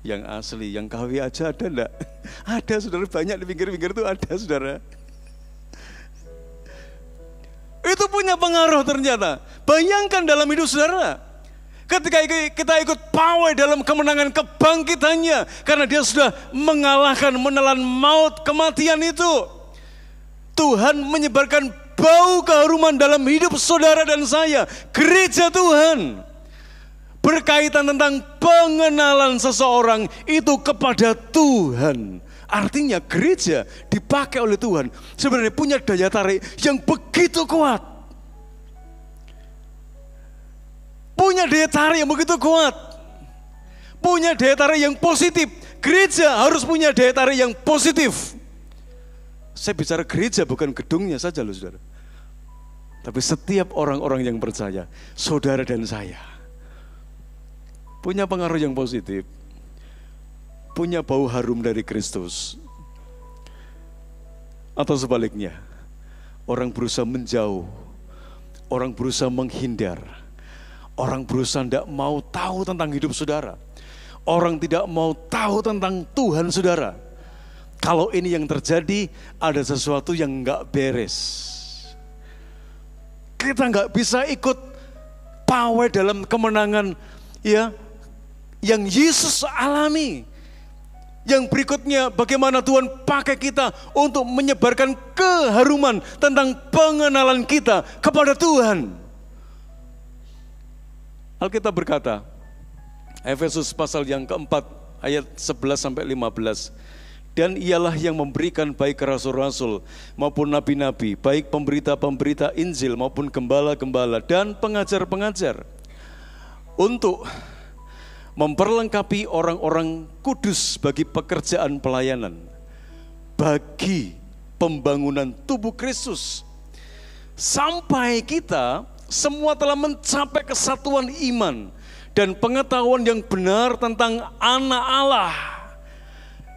yang asli, yang KW aja ada enggak? Ada, saudara, banyak di pinggir-pinggir itu ada, saudara. Itu punya pengaruh ternyata. Bayangkan dalam hidup saudara, ketika kita ikut pawai dalam kemenangan kebangkitannya, karena dia sudah mengalahkan, menelan maut, kematian itu. Tuhan menyebarkan bau keharuman dalam hidup saudara dan saya, gereja Tuhan. Berkaitan tentang pengenalan seseorang itu kepada Tuhan. Artinya gereja dipakai oleh Tuhan sebenarnya punya daya tarik yang begitu kuat. Punya daya tarik yang begitu kuat. Punya daya tarik yang positif. Gereja harus punya daya tarik yang positif. Saya bicara gereja bukan gedungnya saja loh, saudara. Tapi setiap orang-orang yang percaya, saudara dan saya, punya pengaruh yang positif. Punya bau harum dari Kristus. Atau sebaliknya, orang berusaha menjauh, orang berusaha menghindar, orang berusaha tidak mau tahu tentang hidup saudara, orang tidak mau tahu tentang Tuhan saudara. Kalau ini yang terjadi, ada sesuatu yang nggak beres. Kita nggak bisa ikut pawai dalam kemenangan, ya, yang Yesus alami. Yang berikutnya, bagaimana Tuhan pakai kita untuk menyebarkan keharuman tentang pengenalan kita kepada Tuhan. Alkitab berkata, Efesus pasal yang keempat ayat 11-15, dan ialah yang memberikan baik rasul-rasul maupun nabi-nabi, baik pemberita-pemberita Injil maupun gembala-gembala dan pengajar-pengajar, untuk memperlengkapi orang-orang kudus bagi pekerjaan pelayanan, bagi pembangunan tubuh Kristus. Sampai kita semua telah mencapai kesatuan iman dan pengetahuan yang benar tentang anak Allah,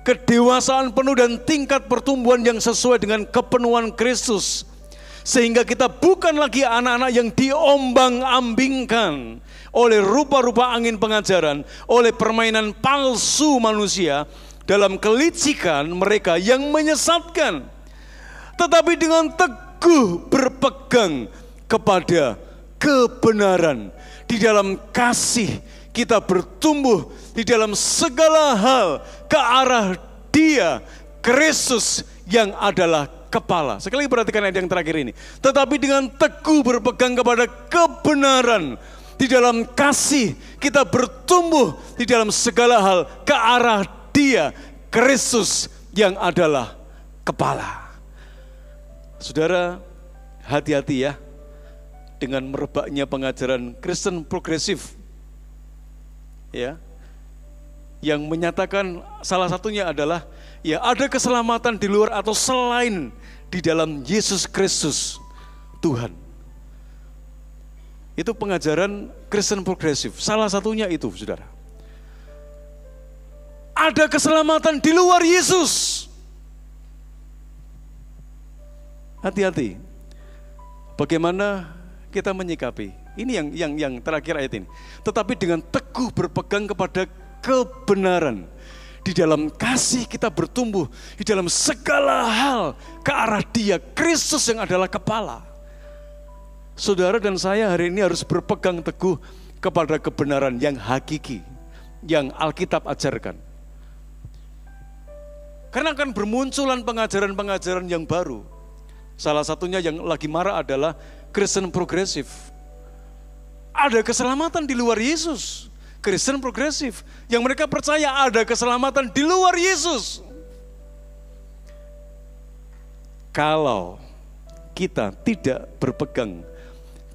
kedewasaan penuh dan tingkat pertumbuhan yang sesuai dengan kepenuhan Kristus, sehingga kita bukan lagi anak-anak yang diombang-ambingkan oleh rupa-rupa angin pengajaran, oleh permainan palsu manusia dalam kelicikan mereka yang menyesatkan, tetapi dengan teguh berpegang kepada kebenaran. Di dalam kasih kita bertumbuh di dalam segala hal ke arah Dia, Kristus yang adalah kepala. Sekali lagi perhatikan ayat yang terakhir ini. Tetapi dengan teguh berpegang kepada kebenaran, di dalam kasih kita bertumbuh di dalam segala hal ke arah Dia, Kristus yang adalah kepala. Saudara, hati-hati ya dengan merebaknya pengajaran Kristen progresif, ya, yang menyatakan salah satunya adalah ya ada keselamatan di luar atau selain di dalam Yesus Kristus Tuhan. Itu pengajaran Kristen progresif. Salah satunya itu, saudara. Ada keselamatan di luar Yesus. Hati-hati. Bagaimana kita menyikapi? Ini yang terakhir ayat ini. Tetapi dengan teguh berpegang kepada kebenaran. Di dalam kasih kita bertumbuh di dalam segala hal ke arah Dia, Kristus yang adalah kepala. Saudara dan saya hari ini harus berpegang teguh kepada kebenaran yang hakiki, yang Alkitab ajarkan. Karena akan bermunculan pengajaran-pengajaran yang baru. Salah satunya yang lagi marak adalah Kristen progresif. Ada keselamatan di luar Yesus. Kristen progresif yang mereka percaya ada keselamatan di luar Yesus. Kalau kita tidak berpegang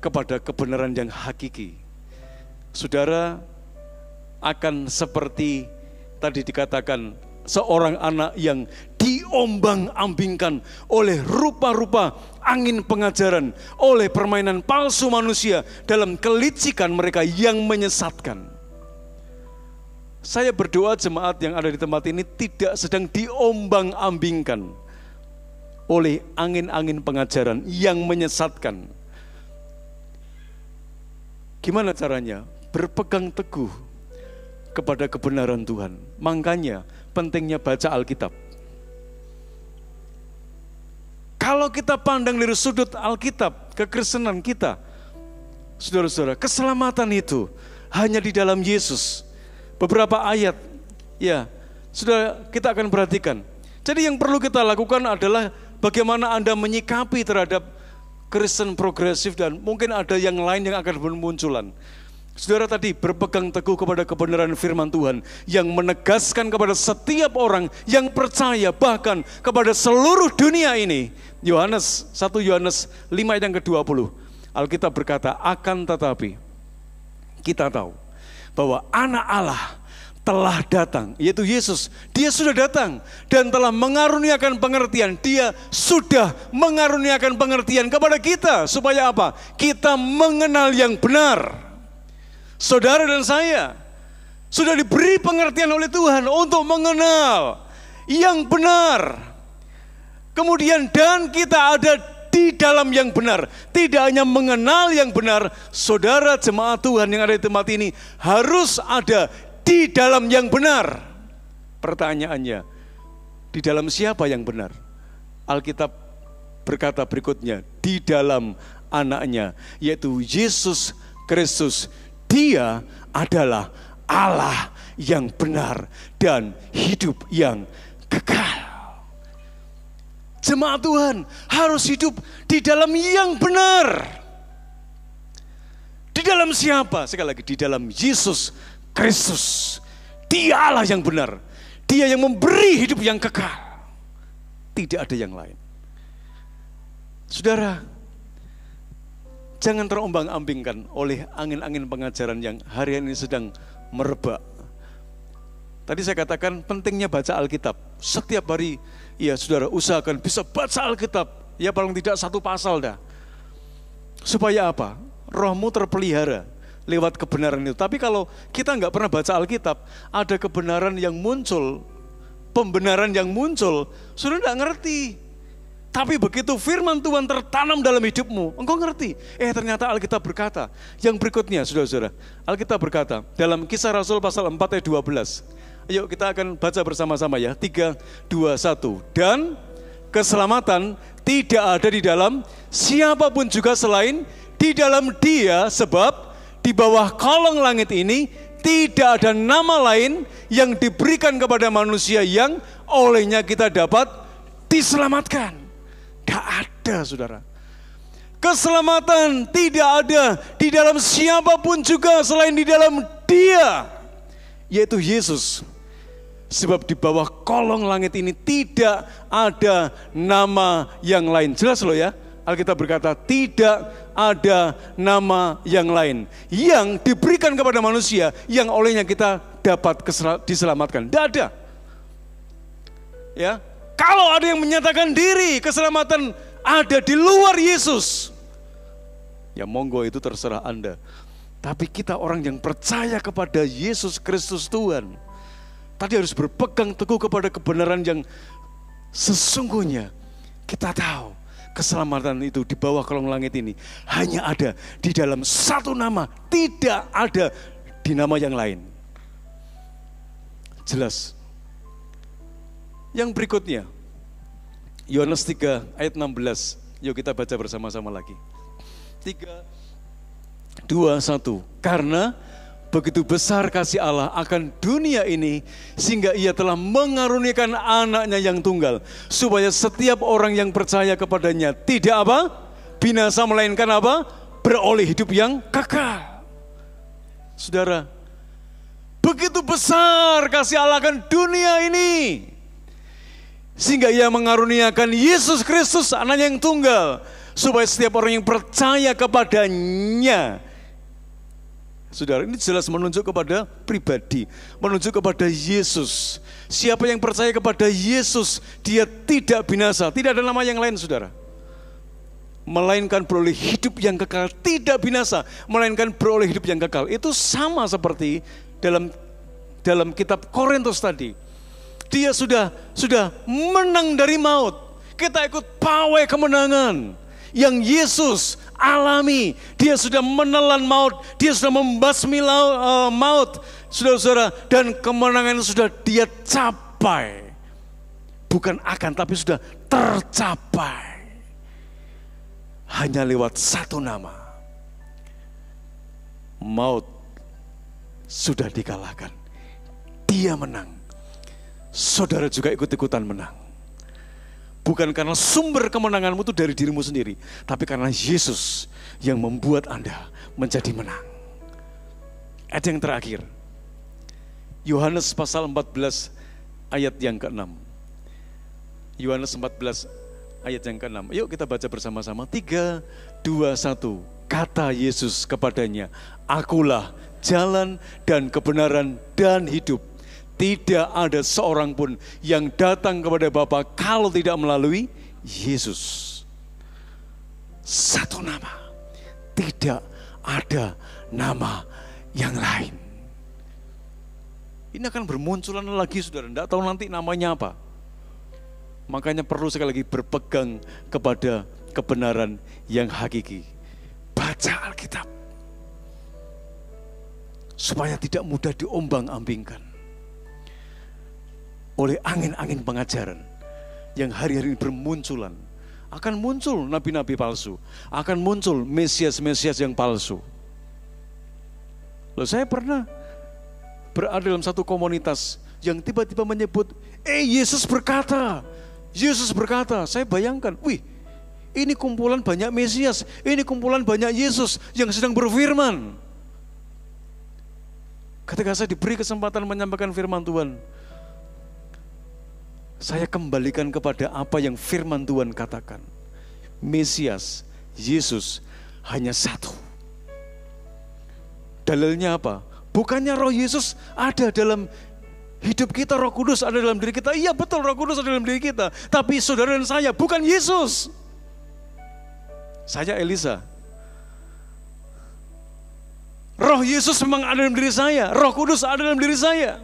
kepada kebenaran yang hakiki, saudara akan seperti tadi dikatakan seorang anak yang diombang-ambingkan oleh rupa-rupa angin pengajaran, oleh permainan palsu manusia dalam kelicikan mereka yang menyesatkan. Saya berdoa jemaat yang ada di tempat ini tidak sedang diombang-ambingkan oleh angin-angin pengajaran yang menyesatkan. Gimana caranya? Berpegang teguh kepada kebenaran Tuhan. Makanya pentingnya baca Alkitab. Kalau kita pandang dari sudut Alkitab, kekristenan kita, saudara-saudara, keselamatan itu hanya di dalam Yesus. Beberapa ayat, ya, sudah kita akan perhatikan. Jadi yang perlu kita lakukan adalah bagaimana Anda menyikapi terhadap Kristen progresif dan mungkin ada yang lain yang akan bermunculan. Saudara tadi berpegang teguh kepada kebenaran firman Tuhan yang menegaskan kepada setiap orang yang percaya, bahkan kepada seluruh dunia ini. 1 Yohanes 5 ayat yang ke-20. Alkitab berkata, akan tetapi kita tahu bahwa anak Allah telah datang, yaitu Yesus. Dia sudah datang dan telah mengaruniakan pengertian. Dia sudah mengaruniakan pengertian kepada kita. Supaya apa? Kita mengenal yang benar. Saudara dan saya sudah diberi pengertian oleh Tuhan untuk mengenal yang benar. Kemudian dan kita ada di dalam yang benar. Tidak hanya mengenal yang benar, saudara jemaat Tuhan yang ada di tempat ini harus ada di dalam yang benar. Pertanyaannya, di dalam siapa yang benar? Alkitab berkata berikutnya, di dalam anaknya, yaitu Yesus Kristus. Dia adalah Allah yang benar dan hidup yang kekal. Jemaat Tuhan harus hidup di dalam yang benar. Di dalam siapa? Sekali lagi, di dalam Yesus Kristus. Dia Allah yang benar. Dia yang memberi hidup yang kekal. Tidak ada yang lain. Saudara, jangan terombang-ambingkan oleh angin-angin pengajaran yang hari ini sedang merebak. Tadi saya katakan pentingnya baca Alkitab. Setiap hari Ya saudara, usahakan bisa baca Alkitab. Ya paling tidak 1 pasal dah. Supaya apa? Rohmu terpelihara lewat kebenaran itu. Tapi kalau kita nggak pernah baca Alkitab, ada kebenaran yang muncul, pembenaran yang muncul, saudara nggak ngerti. Tapi begitu firman Tuhan tertanam dalam hidupmu, engkau ngerti. Ternyata Alkitab berkata. Yang berikutnya, saudara-saudara, Alkitab berkata dalam Kisah Rasul pasal 4 ayat 12. Ayo kita akan baca bersama-sama ya. 3, 2, 1. Dan keselamatan tidak ada di dalam siapapun juga selain di dalam Dia, sebab di bawah kolong langit ini tidak ada nama lain yang diberikan kepada manusia yang olehnya kita dapat diselamatkan. Tidak ada, saudara. Keselamatan tidak ada di dalam siapapun juga selain di dalam Dia, yaitu Yesus. Sebab di bawah kolong langit ini tidak ada nama yang lain. Jelas loh ya, Alkitab berkata tidak ada nama yang lain yang diberikan kepada manusia yang olehnya kita dapat diselamatkan. Tidak ada. Ya, kalau ada yang menyatakan diri keselamatan ada di luar Yesus, ya monggo, itu terserah Anda. Tapi kita orang yang percaya kepada Yesus Kristus Tuhan, tadi harus berpegang teguh kepada kebenaran yang sesungguhnya. Kita tahu keselamatan itu di bawah kolong langit ini hanya ada di dalam 1 nama, tidak ada di nama yang lain. Jelas. Yang berikutnya, Yohanes 3 ayat 16. Yuk kita baca bersama-sama lagi. 3, 2, 1. Karena begitu besar kasih Allah akan dunia ini, sehingga Ia telah mengaruniakan anaknya yang tunggal, supaya setiap orang yang percaya kepadanya tidak apa? Binasa, melainkan apa? Beroleh hidup yang kekal. Saudara, begitu besar kasih Allah akan dunia ini, sehingga Ia mengaruniakan Yesus Kristus anaknya yang tunggal, supaya setiap orang yang percaya kepadanya. Saudara, ini jelas menunjuk kepada pribadi, menunjuk kepada Yesus. Siapa yang percaya kepada Yesus, dia tidak binasa. Tidak ada nama yang lain, saudara, melainkan beroleh hidup yang kekal. Tidak binasa, melainkan beroleh hidup yang kekal. Itu sama seperti dalam kitab Korintus tadi. Dia sudah menang dari maut. Kita ikut pawai kemenangan yang Yesus alami. Dia sudah menelan maut, dia sudah membasmi maut, saudara-saudara, dan kemenangan itu sudah dia capai. Bukan akan, tapi sudah tercapai. Hanya lewat 1 nama. Maut sudah dikalahkan. Dia menang. Saudara juga ikut-ikutan menang. Bukan karena sumber kemenanganmu itu dari dirimu sendiri, tapi karena Yesus yang membuat Anda menjadi menang. Ayat yang terakhir, Yohanes pasal 14 ayat yang ke-6. Yohanes 14 ayat yang ke-6. Yuk kita baca bersama-sama. 3, 2, 1. Kata Yesus kepadanya, Akulah jalan dan kebenaran dan hidup. Tidak ada seorang pun yang datang kepada Bapa kalau tidak melalui Yesus. 1 nama, tidak ada nama yang lain. Ini akan bermunculan lagi, saudara. Tidak tahu nanti namanya apa. Makanya perlu sekali lagi berpegang kepada kebenaran yang hakiki. Baca Alkitab supaya tidak mudah diombang-ambingkan oleh angin-angin pengajaran yang hari-hari ini bermunculan. Akan muncul nabi-nabi palsu, akan muncul mesias-mesias yang palsu. Loh, saya pernah berada dalam satu komunitas yang tiba-tiba menyebut, Yesus berkata. Saya bayangkan, ini kumpulan banyak mesias, ini kumpulan banyak Yesus yang sedang berfirman. Ketika saya diberi kesempatan menyampaikan firman Tuhan, saya kembalikan kepada apa yang firman Tuhan katakan. Mesias, Yesus hanya 1. Dalilnya apa? Bukannya roh Yesus ada dalam Hidup kita, Roh Kudus ada dalam diri kita. Iya betul, Roh Kudus ada dalam diri kita. Tapi saudara dan saya bukan Yesus. Saya Elisa. Roh Yesus memang ada dalam diri saya. Roh Kudus ada dalam diri saya.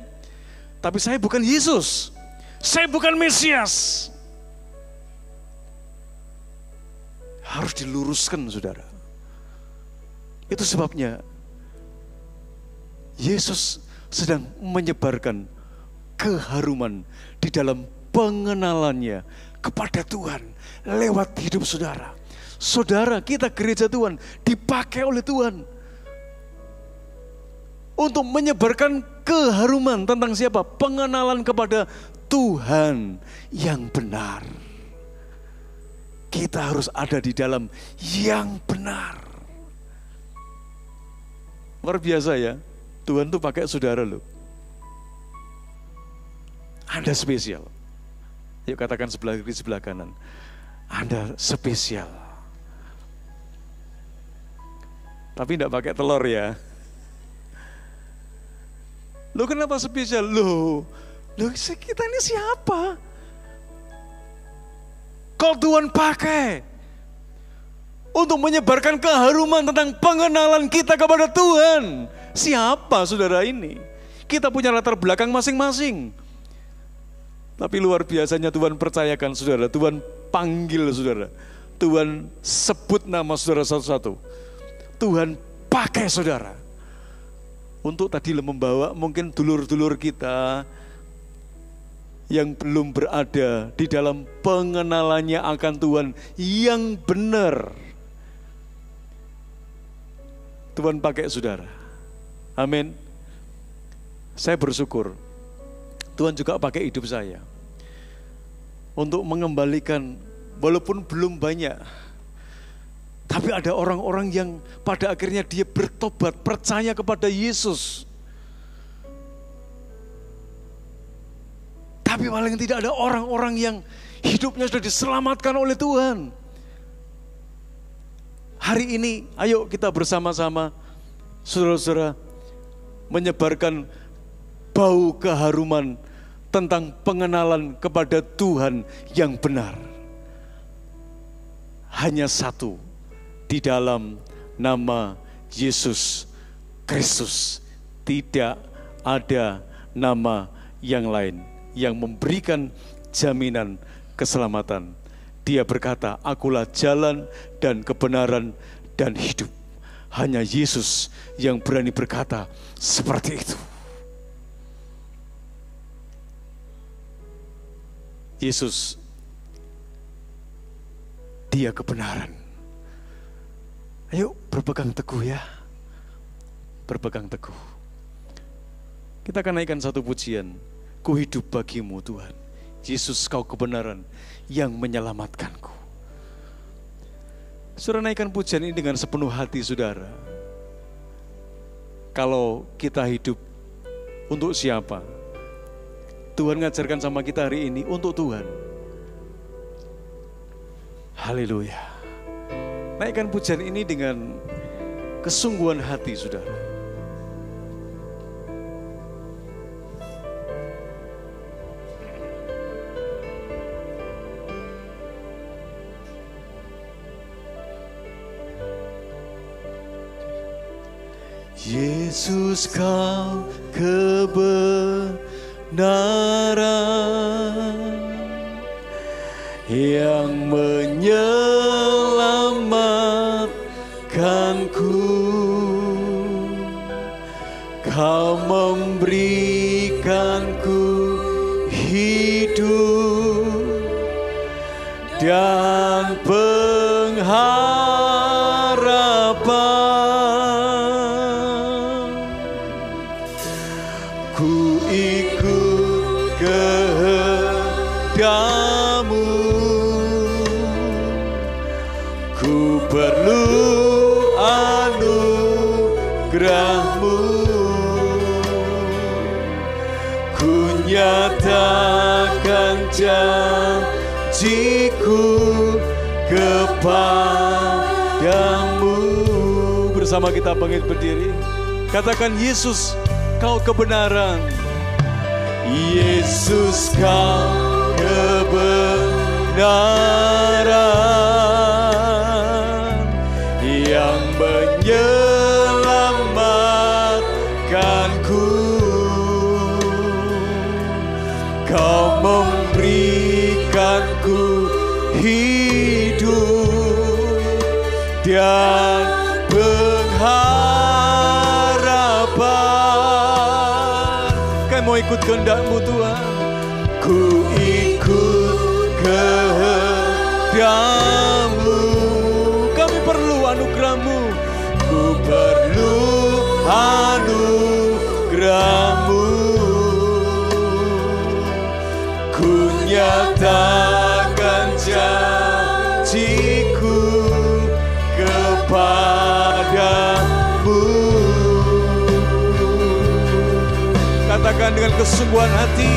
Tapi saya bukan Yesus. Saya bukan Mesias. Harus diluruskan, saudara. Itu sebabnya Yesus sedang menyebarkan keharuman di dalam pengenalannya kepada Tuhan lewat hidup saudara. Saudara, kita gereja Tuhan dipakai oleh Tuhan untuk menyebarkan keharuman tentang siapa? Pengenalan kepada Tuhan yang benar. Kita harus ada di dalam yang benar. Luar biasa ya, Tuhan tuh pakai saudara loh. Anda spesial. Yuk katakan sebelah kiri, sebelah kanan. Anda spesial. Tapi enggak pakai telur ya. Loh kenapa spesial? Loh kita ini siapa? Kalau Tuhan pakai untuk menyebarkan keharuman tentang pengenalan kita kepada Tuhan. Siapa saudara ini? Kita punya latar belakang masing-masing. Tapi luar biasanya Tuhan percayakan saudara, Tuhan panggil saudara, Tuhan sebut nama saudara satu-satu. Tuhan pakai saudara untuk tadi membawa mungkin dulur-dulur kita yang belum berada di dalam pengenalannya akan Tuhan yang benar. Tuhan pakai saudara. Amin. Saya bersyukur Tuhan juga pakai hidup saya untuk mengembalikan, walaupun belum banyak, tapi ada orang-orang yang pada akhirnya dia bertobat, percaya kepada Yesus. Tapi paling tidak ada orang-orang yang hidupnya sudah diselamatkan oleh Tuhan. Hari ini, ayo kita bersama-sama, saudara-saudara, menyebarkan bau keharuman tentang pengenalan kepada Tuhan yang benar. Hanya satu di dalam nama Yesus Kristus. Tidak ada nama yang lain yang memberikan jaminan keselamatan. Dia berkata, akulah jalan dan kebenaran dan hidup. Hanya Yesus yang berani berkata seperti itu. Yesus, Dia kebenaran. Ayo berpegang teguh ya. Berpegang teguh. Kita akan naikkan satu pujian. Ku hidup bagimu Tuhan. Yesus, kau kebenaran yang menyelamatkanku. Saudara, naikkan pujian ini dengan sepenuh hati saudara. Kalau kita hidup untuk siapa? Tuhan ngajarkan sama kita hari ini untuk Tuhan. Haleluya. Naikkan pujian ini dengan kesungguhan hati saudara. Yesus, kau kebenaran yang menyelamatkanku. Kau memberikanku hidup dan pengharapan. Ku ikut kehendak-Mu, ku perlu anugerah-Mu. Ku nyatakan janjiku kepadamu. Bersama kita bangkit berdiri. Katakan, Yesus, kau kebenaran Yesus kau kebenaran yang menyelamatkanku. Kau memberikanku hidup dan pengharapan. Kau mau ikut kehendak-Mu Tuhan. Ku ikut kehendak-Mu. Kami perlu anugerah-Mu. Ku perlu anugerah-Mu. Ku nyatakan janjiku kepadamu. Katakan dengan kesungguhan hati,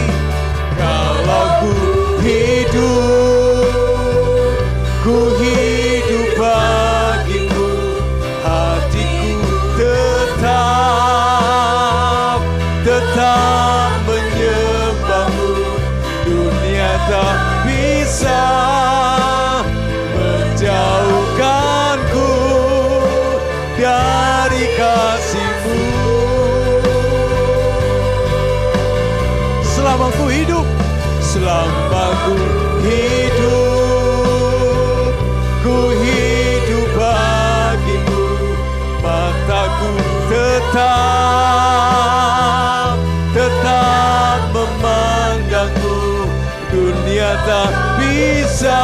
kalau ku hidup bagimu, hatiku tetap menyembahmu. Dunia tak bisa menjauhkanku dari kasih-Mu. Selama ku hidup ku hidup bagimu. Mataku tetap memandangmu. Dunia tak bisa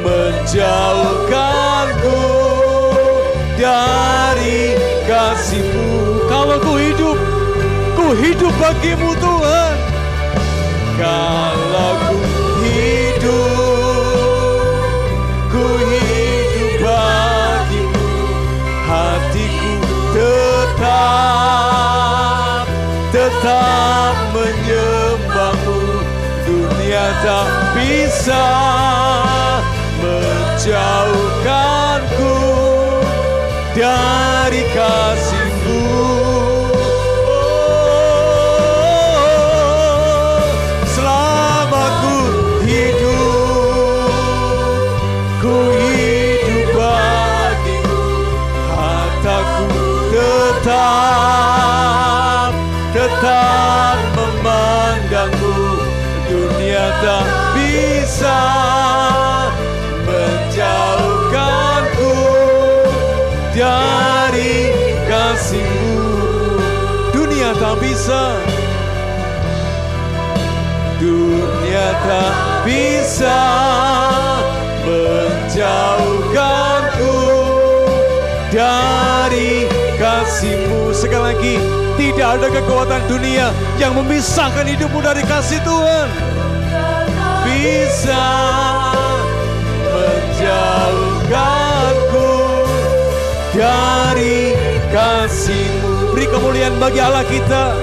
menjauhkanku dari kasih-Mu. Kalau ku hidup bagimu Tuhan. Kalau ku hidup bagimu, hatiku tetap menyembahmu. Dunia tak bisa menjauhkanku dari kasih-Mu. Selama ku hidup bagimu, hatiku tetap memandangmu. Dunia tak bisa menjauhkanku dari kasih-Mu. Dunia tak bisa menjauhkanku dari kasih-Mu. Sekali lagi, tidak ada kekuatan dunia yang memisahkan hidupmu dari kasih Tuhan. Bisa menjauhkanku dari kasih-Mu. Beri kemuliaan bagi Allah kita.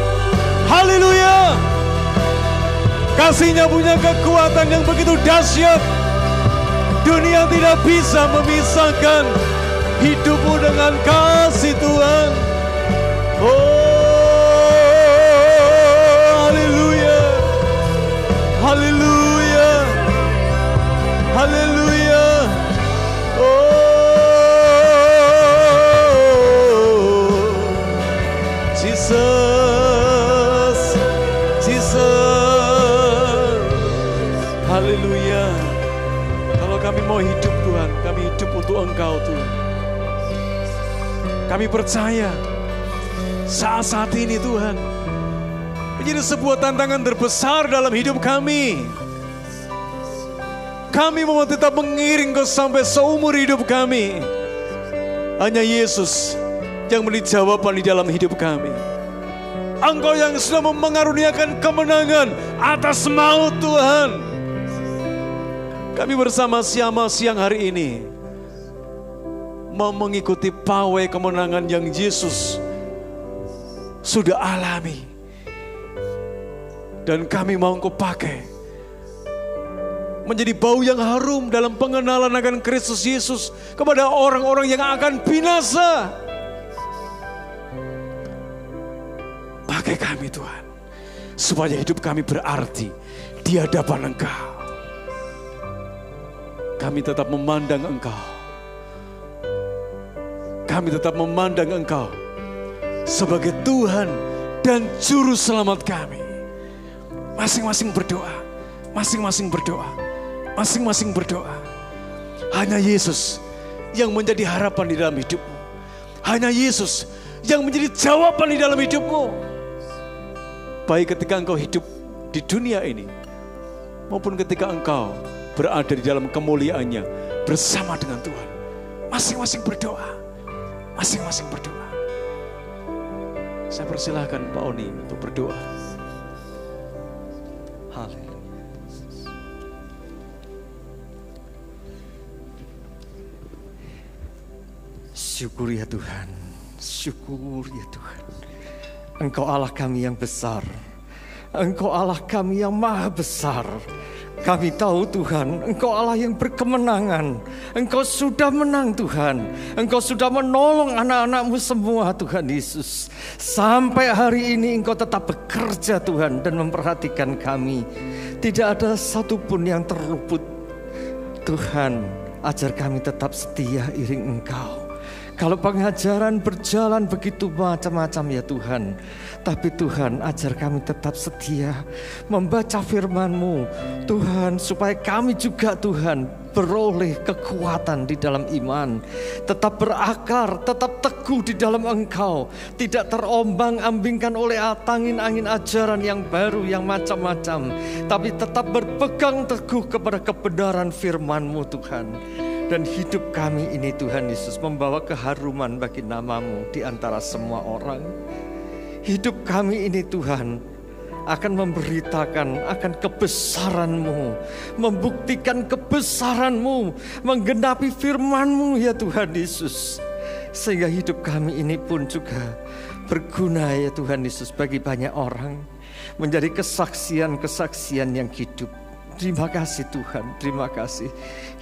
Haleluya. Kasih-Nya punya kekuatan yang begitu dahsyat. Dunia tidak bisa memisahkan hidupmu dengan kasih Tuhan. Oh, haleluya. Haleluya. Haleluya. Oh, Jesus. Haleluya. Kalau kami mau hidup Tuhan, kami hidup untuk Engkau Tuhan. Kami percaya saat ini Tuhan menjadi sebuah tantangan terbesar dalam hidup kami. Kami mau tetap mengiring Kau sampai seumur hidup kami. Hanya Yesus yang menjadi jawaban di dalam hidup kami. Engkau yang sudah mengaruniakan kemenangan atas maut Tuhan. Kami bersama-sama siang hari ini mau mengikuti pawai kemenangan yang Yesus sudah alami. Dan kami mau Engkau pakai menjadi bau yang harum dalam pengenalan akan Kristus Yesus kepada orang-orang yang akan binasa. Pakai kami Tuhan. supaya hidup kami berarti di hadapan Engkau. Kami tetap memandang Engkau. Kami tetap memandang Engkau sebagai Tuhan dan Juru Selamat kami. Masing-masing berdoa, masing-masing berdoa, masing-masing berdoa. Hanya Yesus yang menjadi harapan di dalam hidupmu. Hanya Yesus yang menjadi jawaban di dalam hidupmu. Baik ketika engkau hidup di dunia ini, maupun ketika engkau berada di dalam kemuliaannya bersama dengan Tuhan. Masing-masing berdoa. Masing-masing berdoa. Saya persilahkan Pak Oni untuk berdoa. Haleluya. Syukur ya Tuhan, syukur ya Tuhan. Engkau Allah kami yang besar, Engkau Allah kami yang maha besar. Kami tahu Tuhan, Engkau Allah yang berkemenangan. Engkau sudah menang Tuhan. Engkau sudah menolong anak-anak-Mu semua Tuhan Yesus. Sampai hari ini Engkau tetap bekerja Tuhan dan memperhatikan kami. Tidak ada satupun yang terluput. Tuhan, ajar kami tetap setia iring Engkau. Kalau pengajaran berjalan begitu macam-macam ya Tuhan, tapi Tuhan ajar kami tetap setia membaca firman-Mu Tuhan, supaya kami juga Tuhan beroleh kekuatan di dalam iman, tetap berakar, tetap teguh di dalam Engkau, tidak terombang-ambingkan oleh angin-angin ajaran yang baru, yang macam-macam, tapi tetap berpegang teguh kepada kebenaran firman-Mu Tuhan. Dan hidup kami ini Tuhan Yesus membawa keharuman bagi nama-Mu di antara semua orang. Hidup kami ini Tuhan akan memberitakan akan kebesaran-Mu, membuktikan kebesaran-Mu, menggenapi firman-Mu ya Tuhan Yesus. Sehingga hidup kami ini pun juga berguna ya Tuhan Yesus bagi banyak orang, menjadi kesaksian-kesaksian yang hidup. Terima kasih Tuhan, terima kasih.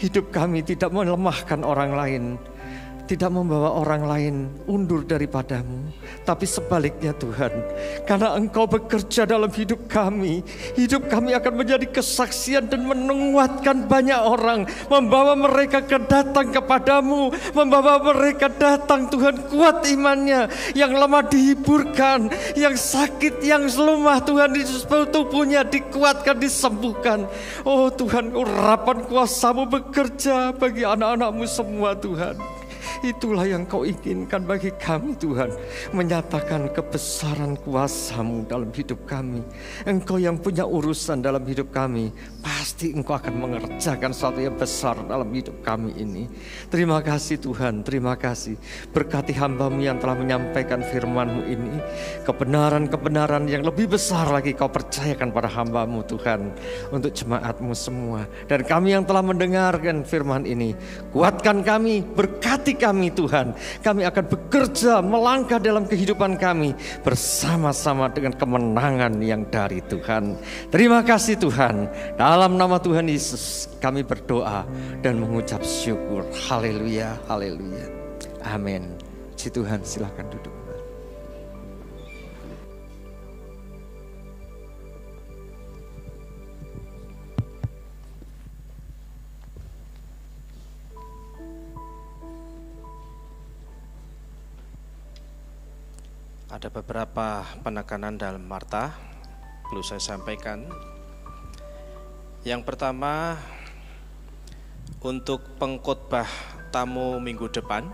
Hidup kami tidak melemahkan orang lain, tidak membawa orang lain undur daripada-Mu, tapi sebaliknya Tuhan, karena Engkau bekerja dalam hidup kami akan menjadi kesaksian dan menguatkan banyak orang, membawa mereka datang kepadamu, membawa mereka datang Tuhan, kuat imannya, yang lemah dihiburkan, yang sakit, yang lemah Tuhan Yesus tubuhnya dikuatkan, disembuhkan. Oh Tuhan, urapan kuasa-Mu bekerja bagi anak-anak-Mu semua Tuhan. Itulah yang Kau inginkan bagi kami Tuhan, menyatakan kebesaran kuasa-Mu dalam hidup kami. Engkau yang punya urusan dalam hidup kami, pasti Engkau akan mengerjakan sesuatu yang besar dalam hidup kami ini. Terima kasih Tuhan, terima kasih. Berkati hamba-Mu yang telah menyampaikan firman-Mu ini, kebenaran-kebenaran yang lebih besar lagi Kau percayakan pada hamba-Mu Tuhan, untuk jemaat-Mu semua. Dan kami yang telah mendengarkan firman ini, kuatkan kami, berkati kami Tuhan. Kami akan bekerja melangkah dalam kehidupan kami bersama-sama dengan kemenangan yang dari Tuhan. Terima kasih Tuhan. Dalam nama Tuhan Yesus kami berdoa dan mengucap syukur. Haleluya, haleluya. Amin. Puji Tuhan, silakan duduk. Ada beberapa penekanan dalam Marta perlu saya sampaikan. Yang pertama, untuk pengkhotbah tamu minggu depan,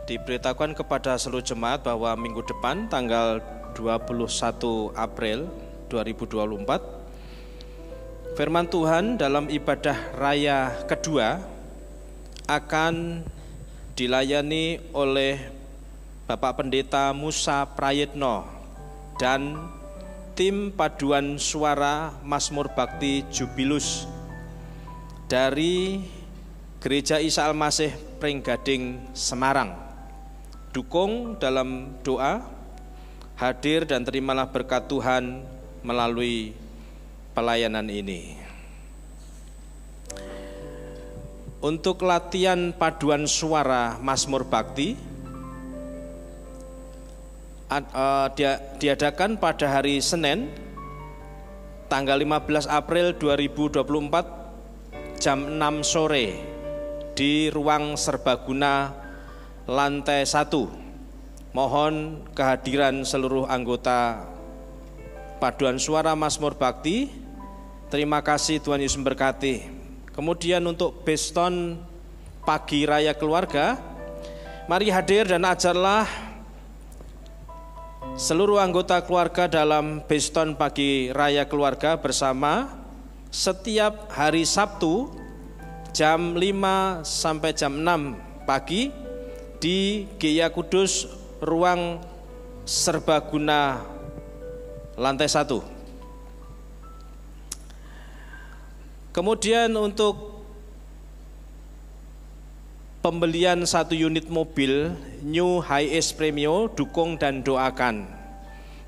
diberitahukan kepada seluruh jemaat bahwa minggu depan tanggal 21 April 2024, firman Tuhan dalam ibadah raya kedua akan dilayani oleh Bapak Pendeta Musa Prayitno dan tim paduan suara Mazmur Bakti Jubilus dari Gereja Isa Al-Masih Pringgading Semarang. Dukung dalam doa, hadir dan terimalah berkat Tuhan melalui pelayanan ini. Untuk latihan paduan suara Mazmur Bakti, diadakan pada hari Senin tanggal 15 April 2024 jam 6 sore di ruang serbaguna lantai 1. Mohon kehadiran seluruh anggota Paduan Suara Mazmur Bakti. Terima kasih, Tuhan Yesus memberkati. Kemudian untuk Beston Pagi Raya Keluarga, mari hadir dan ajarlah seluruh anggota keluarga dalam Beston Pagi Raya Keluarga bersama setiap hari Sabtu jam 5 sampai jam 6 pagi di GIA Kudus ruang serbaguna lantai 1. Kemudian untuk pembelian 1 unit mobil New Hiace Premio, dukung dan doakan.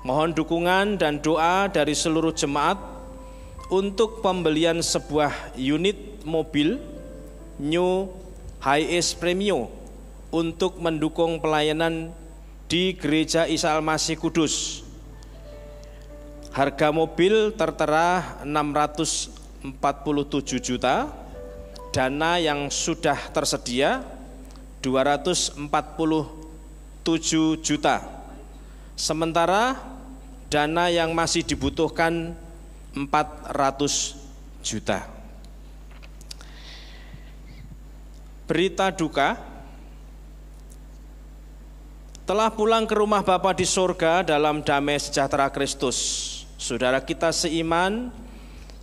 Mohon dukungan dan doa dari seluruh jemaat untuk pembelian sebuah unit mobil New Hiace Premio untuk mendukung pelayanan di Gereja Isa Al-Masih Kudus. Harga mobil tertera 647 juta, dana yang sudah tersedia 247 juta. Sementara dana yang masih dibutuhkan 400 juta. Berita duka, telah pulang ke rumah Bapa di surga dalam damai sejahtera Kristus saudara kita seiman,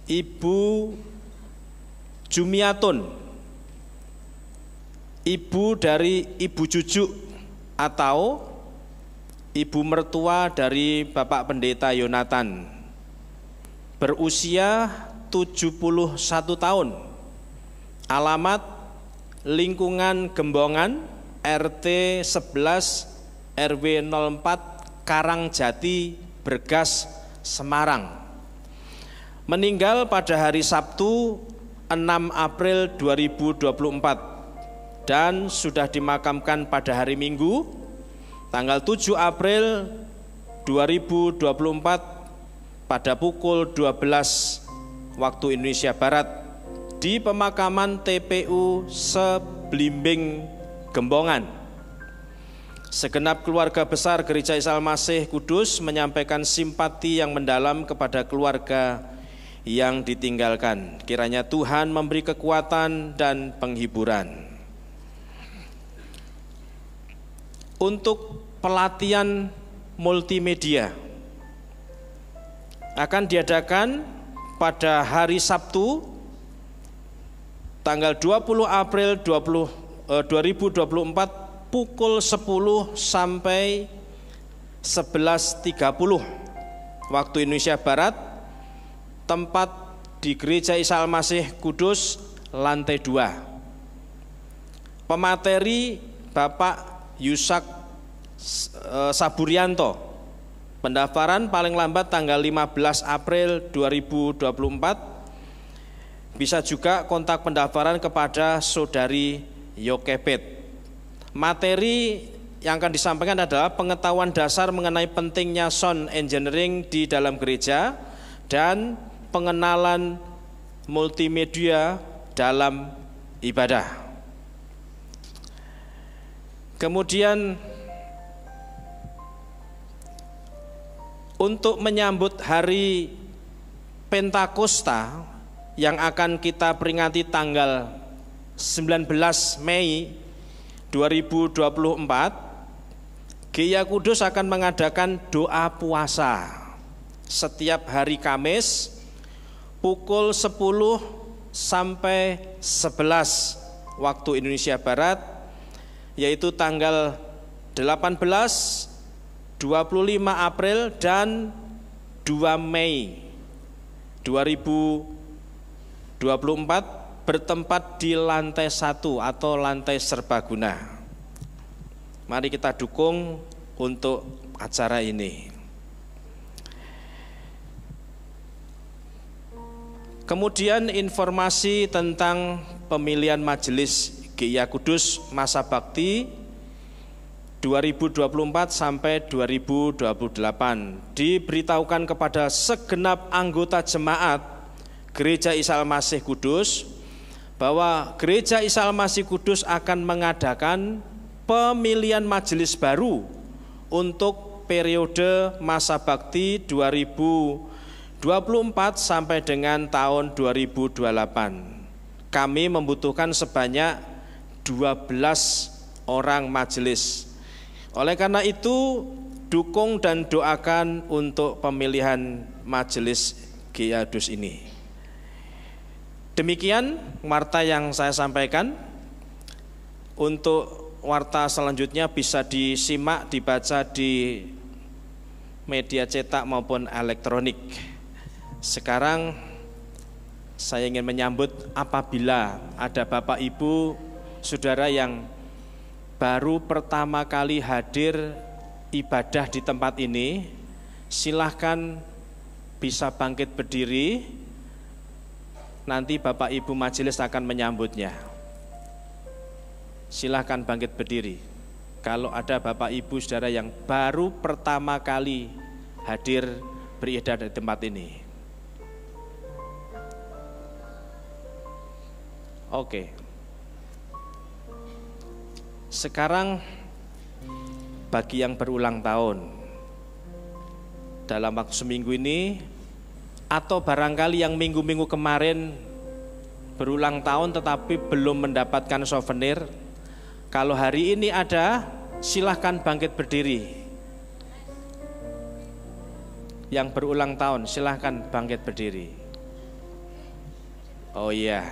Ibu Jumiatun, ibu dari Ibu Jujuk atau ibu mertua dari Bapak Pendeta Yonatan, berusia 71 tahun, alamat lingkungan Gembongan, RT 11 RW 04 Karangjati, Bergas, Semarang. Meninggal pada hari Sabtu 6 April 2024 dan sudah dimakamkan pada hari Minggu tanggal 7 April 2024 pada pukul 12 waktu Indonesia Barat di pemakaman TPU Seblimbing, Gembongan. Segenap keluarga besar Gereja Isa Al-Masih Kudus menyampaikan simpati yang mendalam kepada keluarga yang ditinggalkan. Kiranya Tuhan memberi kekuatan dan penghiburan. Untuk pelatihan multimedia akan diadakan pada hari Sabtu tanggal 20 April 2024 pukul 10 sampai 11.30 waktu Indonesia Barat, tempat di Gereja Isa Al-Masih Kudus lantai 2. Pemateri Bapak Yusak Saburianto. Pendaftaran paling lambat tanggal 15 April 2024. Bisa juga kontak pendaftaran kepada Saudari Yokebet. Materi yang akan disampaikan adalah pengetahuan dasar mengenai pentingnya sound engineering di dalam gereja dan pengenalan multimedia dalam ibadah. Kemudian untuk menyambut hari Pentakosta yang akan kita peringati tanggal 19 Mei 2024, GIA Kudus akan mengadakan doa puasa setiap hari Kamis pukul 10 sampai 11 waktu Indonesia Barat, yaitu tanggal 18, 25 April dan 2 Mei 2024 bertempat di lantai 1 atau lantai serbaguna. Mari kita dukung untuk acara ini. Kemudian informasi tentang pemilihan majelis GIA Kudus masa bakti 2024 sampai 2028 diberitahukan kepada segenap anggota jemaat Gereja Isa Al-Masih Kudus bahwa Gereja Isa Al-Masih Kudus akan mengadakan pemilihan majelis baru untuk periode masa bakti 2024 sampai dengan tahun 2028. Kami membutuhkan sebanyak 12 orang majelis. Oleh karena itu, dukung dan doakan untuk pemilihan majelis GIADUS ini. Demikian warta yang saya sampaikan. Untuk warta selanjutnya bisa disimak, dibaca di media cetak maupun elektronik. Sekarang saya ingin menyambut apabila ada Bapak Ibu Saudara yang baru pertama kali hadir ibadah di tempat ini, silahkan bisa bangkit berdiri. Nanti Bapak Ibu majelis akan menyambutnya. Silahkan bangkit berdiri. Kalau ada Bapak Ibu Saudara yang baru pertama kali hadir beribadah di tempat ini. Oke. Sekarang bagi yang berulang tahun dalam waktu seminggu ini, atau barangkali yang minggu-minggu kemarin berulang tahun tetapi belum mendapatkan souvenir, kalau hari ini ada, silahkan bangkit berdiri. Yang berulang tahun silahkan bangkit berdiri. Oh iya,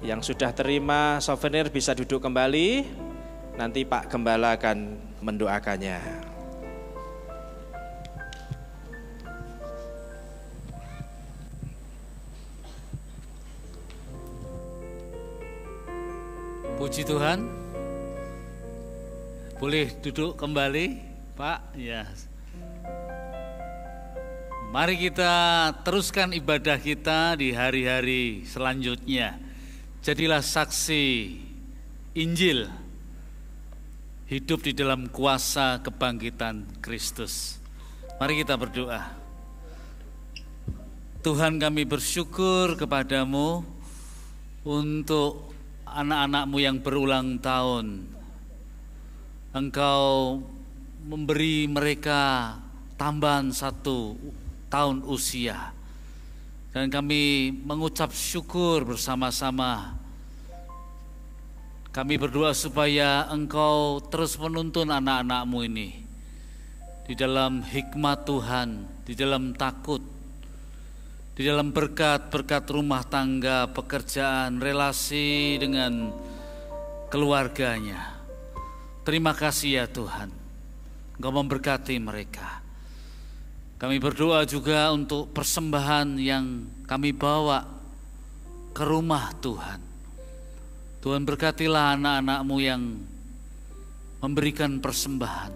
yang sudah terima souvenir bisa duduk kembali. Nanti Pak Gembala akan mendoakannya. Puji Tuhan. Boleh duduk kembali, Pak? Ya. Mari kita teruskan ibadah kita di hari-hari selanjutnya. Jadilah saksi Injil, hidup di dalam kuasa kebangkitan Kristus. Mari kita berdoa. Tuhan, kami bersyukur kepadamu untuk anak-anakmu yang berulang tahun. Engkau memberi mereka tambahan 1 tahun usia. Dan kami mengucap syukur bersama-sama. Kami berdoa supaya Engkau terus menuntun anak-anak-mu ini di dalam hikmat Tuhan, di dalam takut, di dalam berkat-berkat rumah tangga, pekerjaan, relasi dengan keluarganya. Terima kasih ya Tuhan, Engkau memberkati mereka. Kami berdoa juga untuk persembahan yang kami bawa ke rumah Tuhan. Tuhan, berkatilah anak-anak-mu yang memberikan persembahan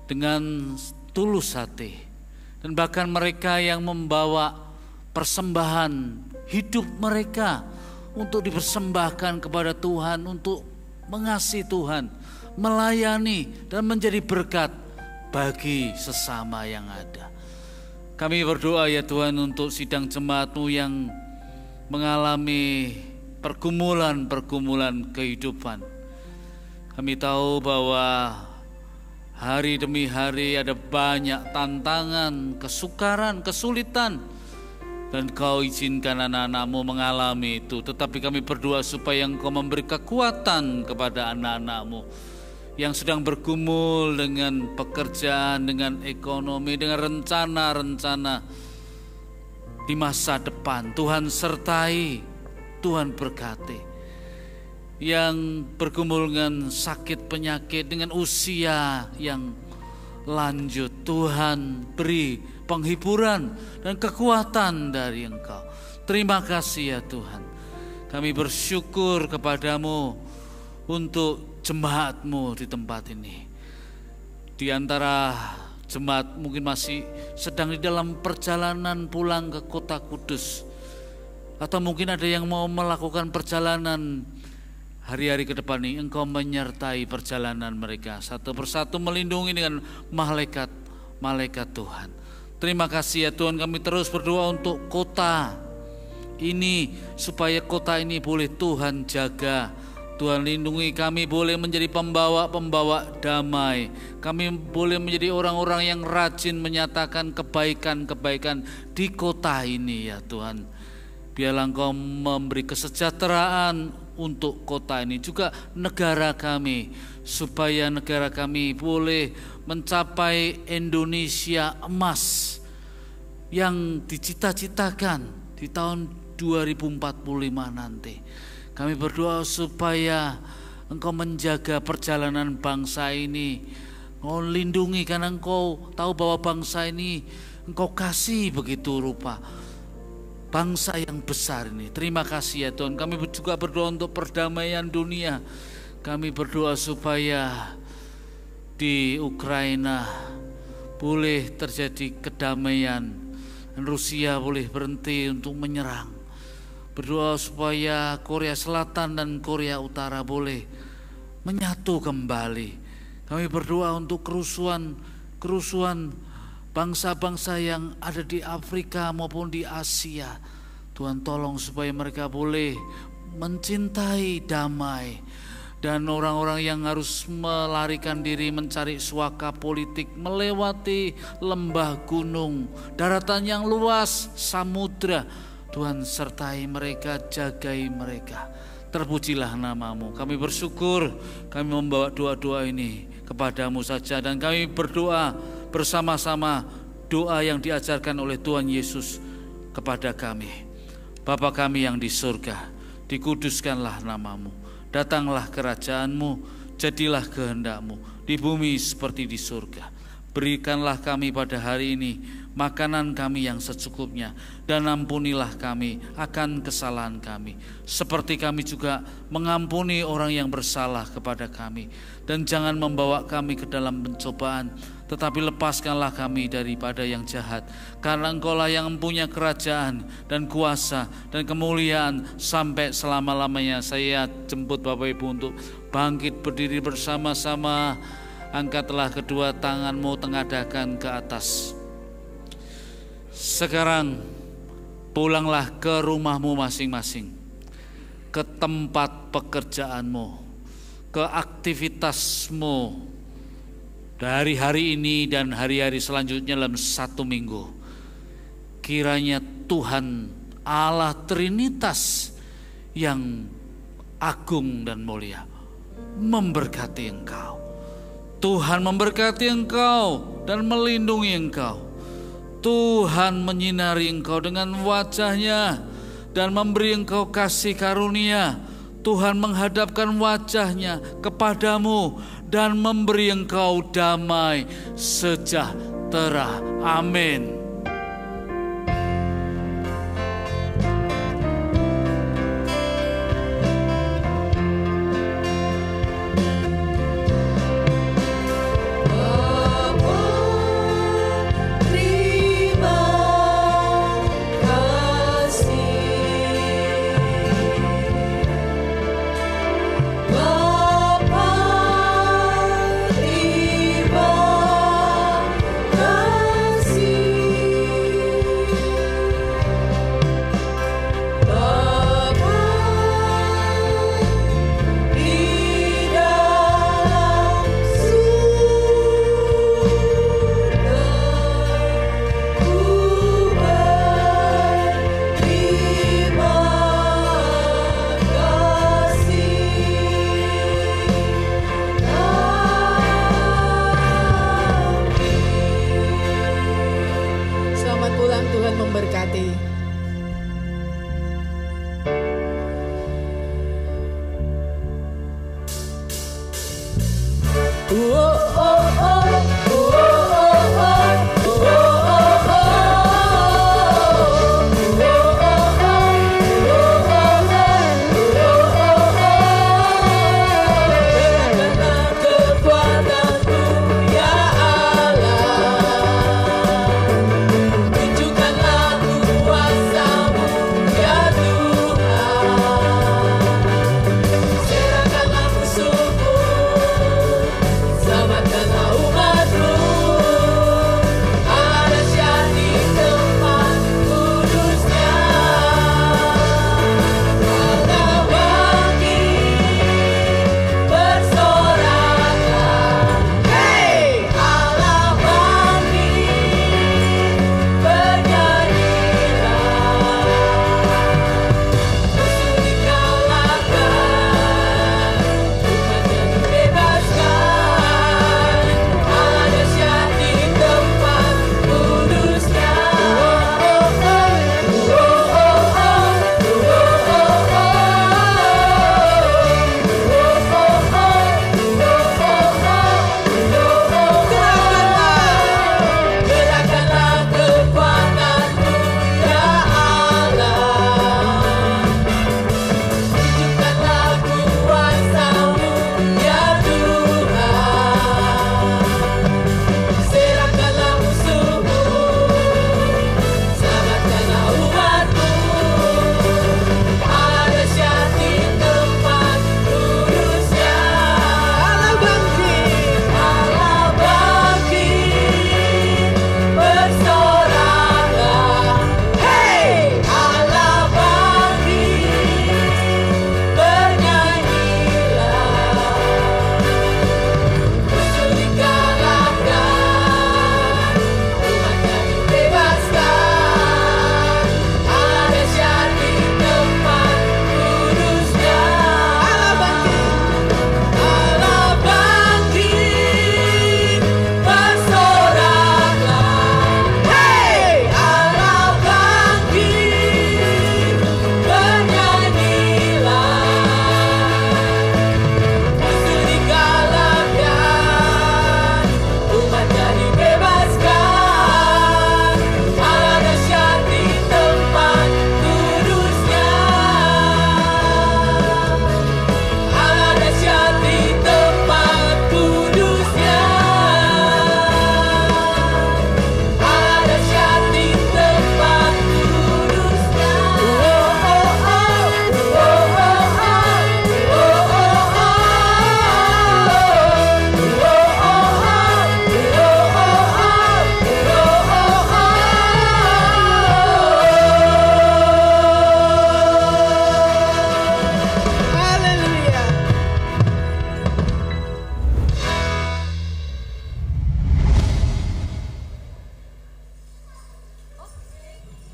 dengan tulus hati. Dan bahkan mereka yang membawa persembahan hidup mereka untuk dipersembahkan kepada Tuhan, untuk mengasihi Tuhan, melayani dan menjadi berkat bagi sesama yang ada. Kami berdoa ya Tuhan untuk sidang jemaat-Mu yang mengalami pergumulan-pergumulan kehidupan. Kami tahu bahwa hari demi hari ada banyak tantangan, kesukaran, kesulitan, dan Kau izinkan anak-anak-Mu mengalami itu. Tetapi kami berdoa supaya Engkau memberi kekuatan kepada anak-anak-Mu yang sedang bergumul dengan pekerjaan, dengan ekonomi, dengan rencana-rencana di masa depan. Tuhan sertai, Tuhan berkati. Yang bergumul dengan sakit penyakit, dengan usia yang lanjut, Tuhan beri penghiburan dan kekuatan dari Engkau. Terima kasih ya Tuhan. Kami bersyukur kepadamu untuk jemaat-Mu di tempat ini. Di antara jemaat mungkin masih sedang di dalam perjalanan pulang ke kota Kudus. atau mungkin ada yang mau melakukan perjalanan hari-hari ke depan ini, Engkau menyertai perjalanan mereka, satu persatu melindungi dengan malaikat Tuhan. Terima kasih ya Tuhan, kami terus berdoa untuk kota ini, supaya kota ini boleh Tuhan jaga, Tuhan lindungi, kami boleh menjadi pembawa damai, kami boleh menjadi orang-orang yang rajin menyatakan kebaikan-kebaikan di kota ini ya Tuhan. Biarlah Engkau memberi kesejahteraan untuk kota ini, juga negara kami, supaya negara kami boleh mencapai Indonesia emas yang dicita-citakan di tahun 2045 nanti. Kami berdoa supaya Engkau menjaga perjalanan bangsa ini, Engkau lindungi, karena Engkau tahu bahwa bangsa ini Engkau kasih begitu rupa, bangsa yang besar ini. Terima kasih ya Tuhan. Kami juga berdoa untuk perdamaian dunia. Kami berdoa supaya di Ukraina boleh terjadi kedamaian dan Rusia boleh berhenti untuk menyerang. Berdoa supaya Korea Selatan dan Korea Utara boleh menyatu kembali. Kami berdoa untuk kerusuhan bangsa-bangsa yang ada di Afrika maupun di Asia. Tuhan tolong supaya mereka boleh mencintai damai, dan orang-orang yang harus melarikan diri mencari suaka politik, melewati lembah gunung, daratan yang luas, samudra, Tuhan sertai mereka, jagai mereka. Terpujilah nama-Mu. Kami bersyukur, kami membawa doa-doa ini kepadamu saja, dan kami berdoa bersama-sama doa yang diajarkan oleh Tuhan Yesus kepada kami. Bapa kami yang di surga, dikuduskanlah nama-Mu, datanglah kerajaan-Mu, jadilah kehendak-Mu di bumi seperti di surga. Berikanlah kami pada hari ini makanan kami yang secukupnya, dan ampunilah kami akan kesalahan kami, seperti kami juga mengampuni orang yang bersalah kepada kami. Dan jangan membawa kami ke dalam pencobaan, tetapi lepaskanlah kami daripada yang jahat, karena Engkaulah yang mempunyai kerajaan dan kuasa dan kemuliaan sampai selama-lamanya. Saya jemput Bapak Ibu untuk bangkit berdiri bersama-sama. Angkatlah kedua tanganmu, tengadahkan ke atas. Sekarang pulanglah ke rumahmu masing-masing, ke tempat pekerjaanmu, ke aktivitasmu dari hari ini dan hari-hari selanjutnya dalam 1 minggu. Kiranya Tuhan Allah Trinitas yang agung dan mulia memberkati engkau. Tuhan memberkati engkau dan melindungi engkau. Tuhan menyinari engkau dengan wajah-Nya dan memberi engkau kasih karunia. Tuhan menghadapkan wajah-Nya kepadamu dan memberi engkau damai sejahtera. Amin. Oh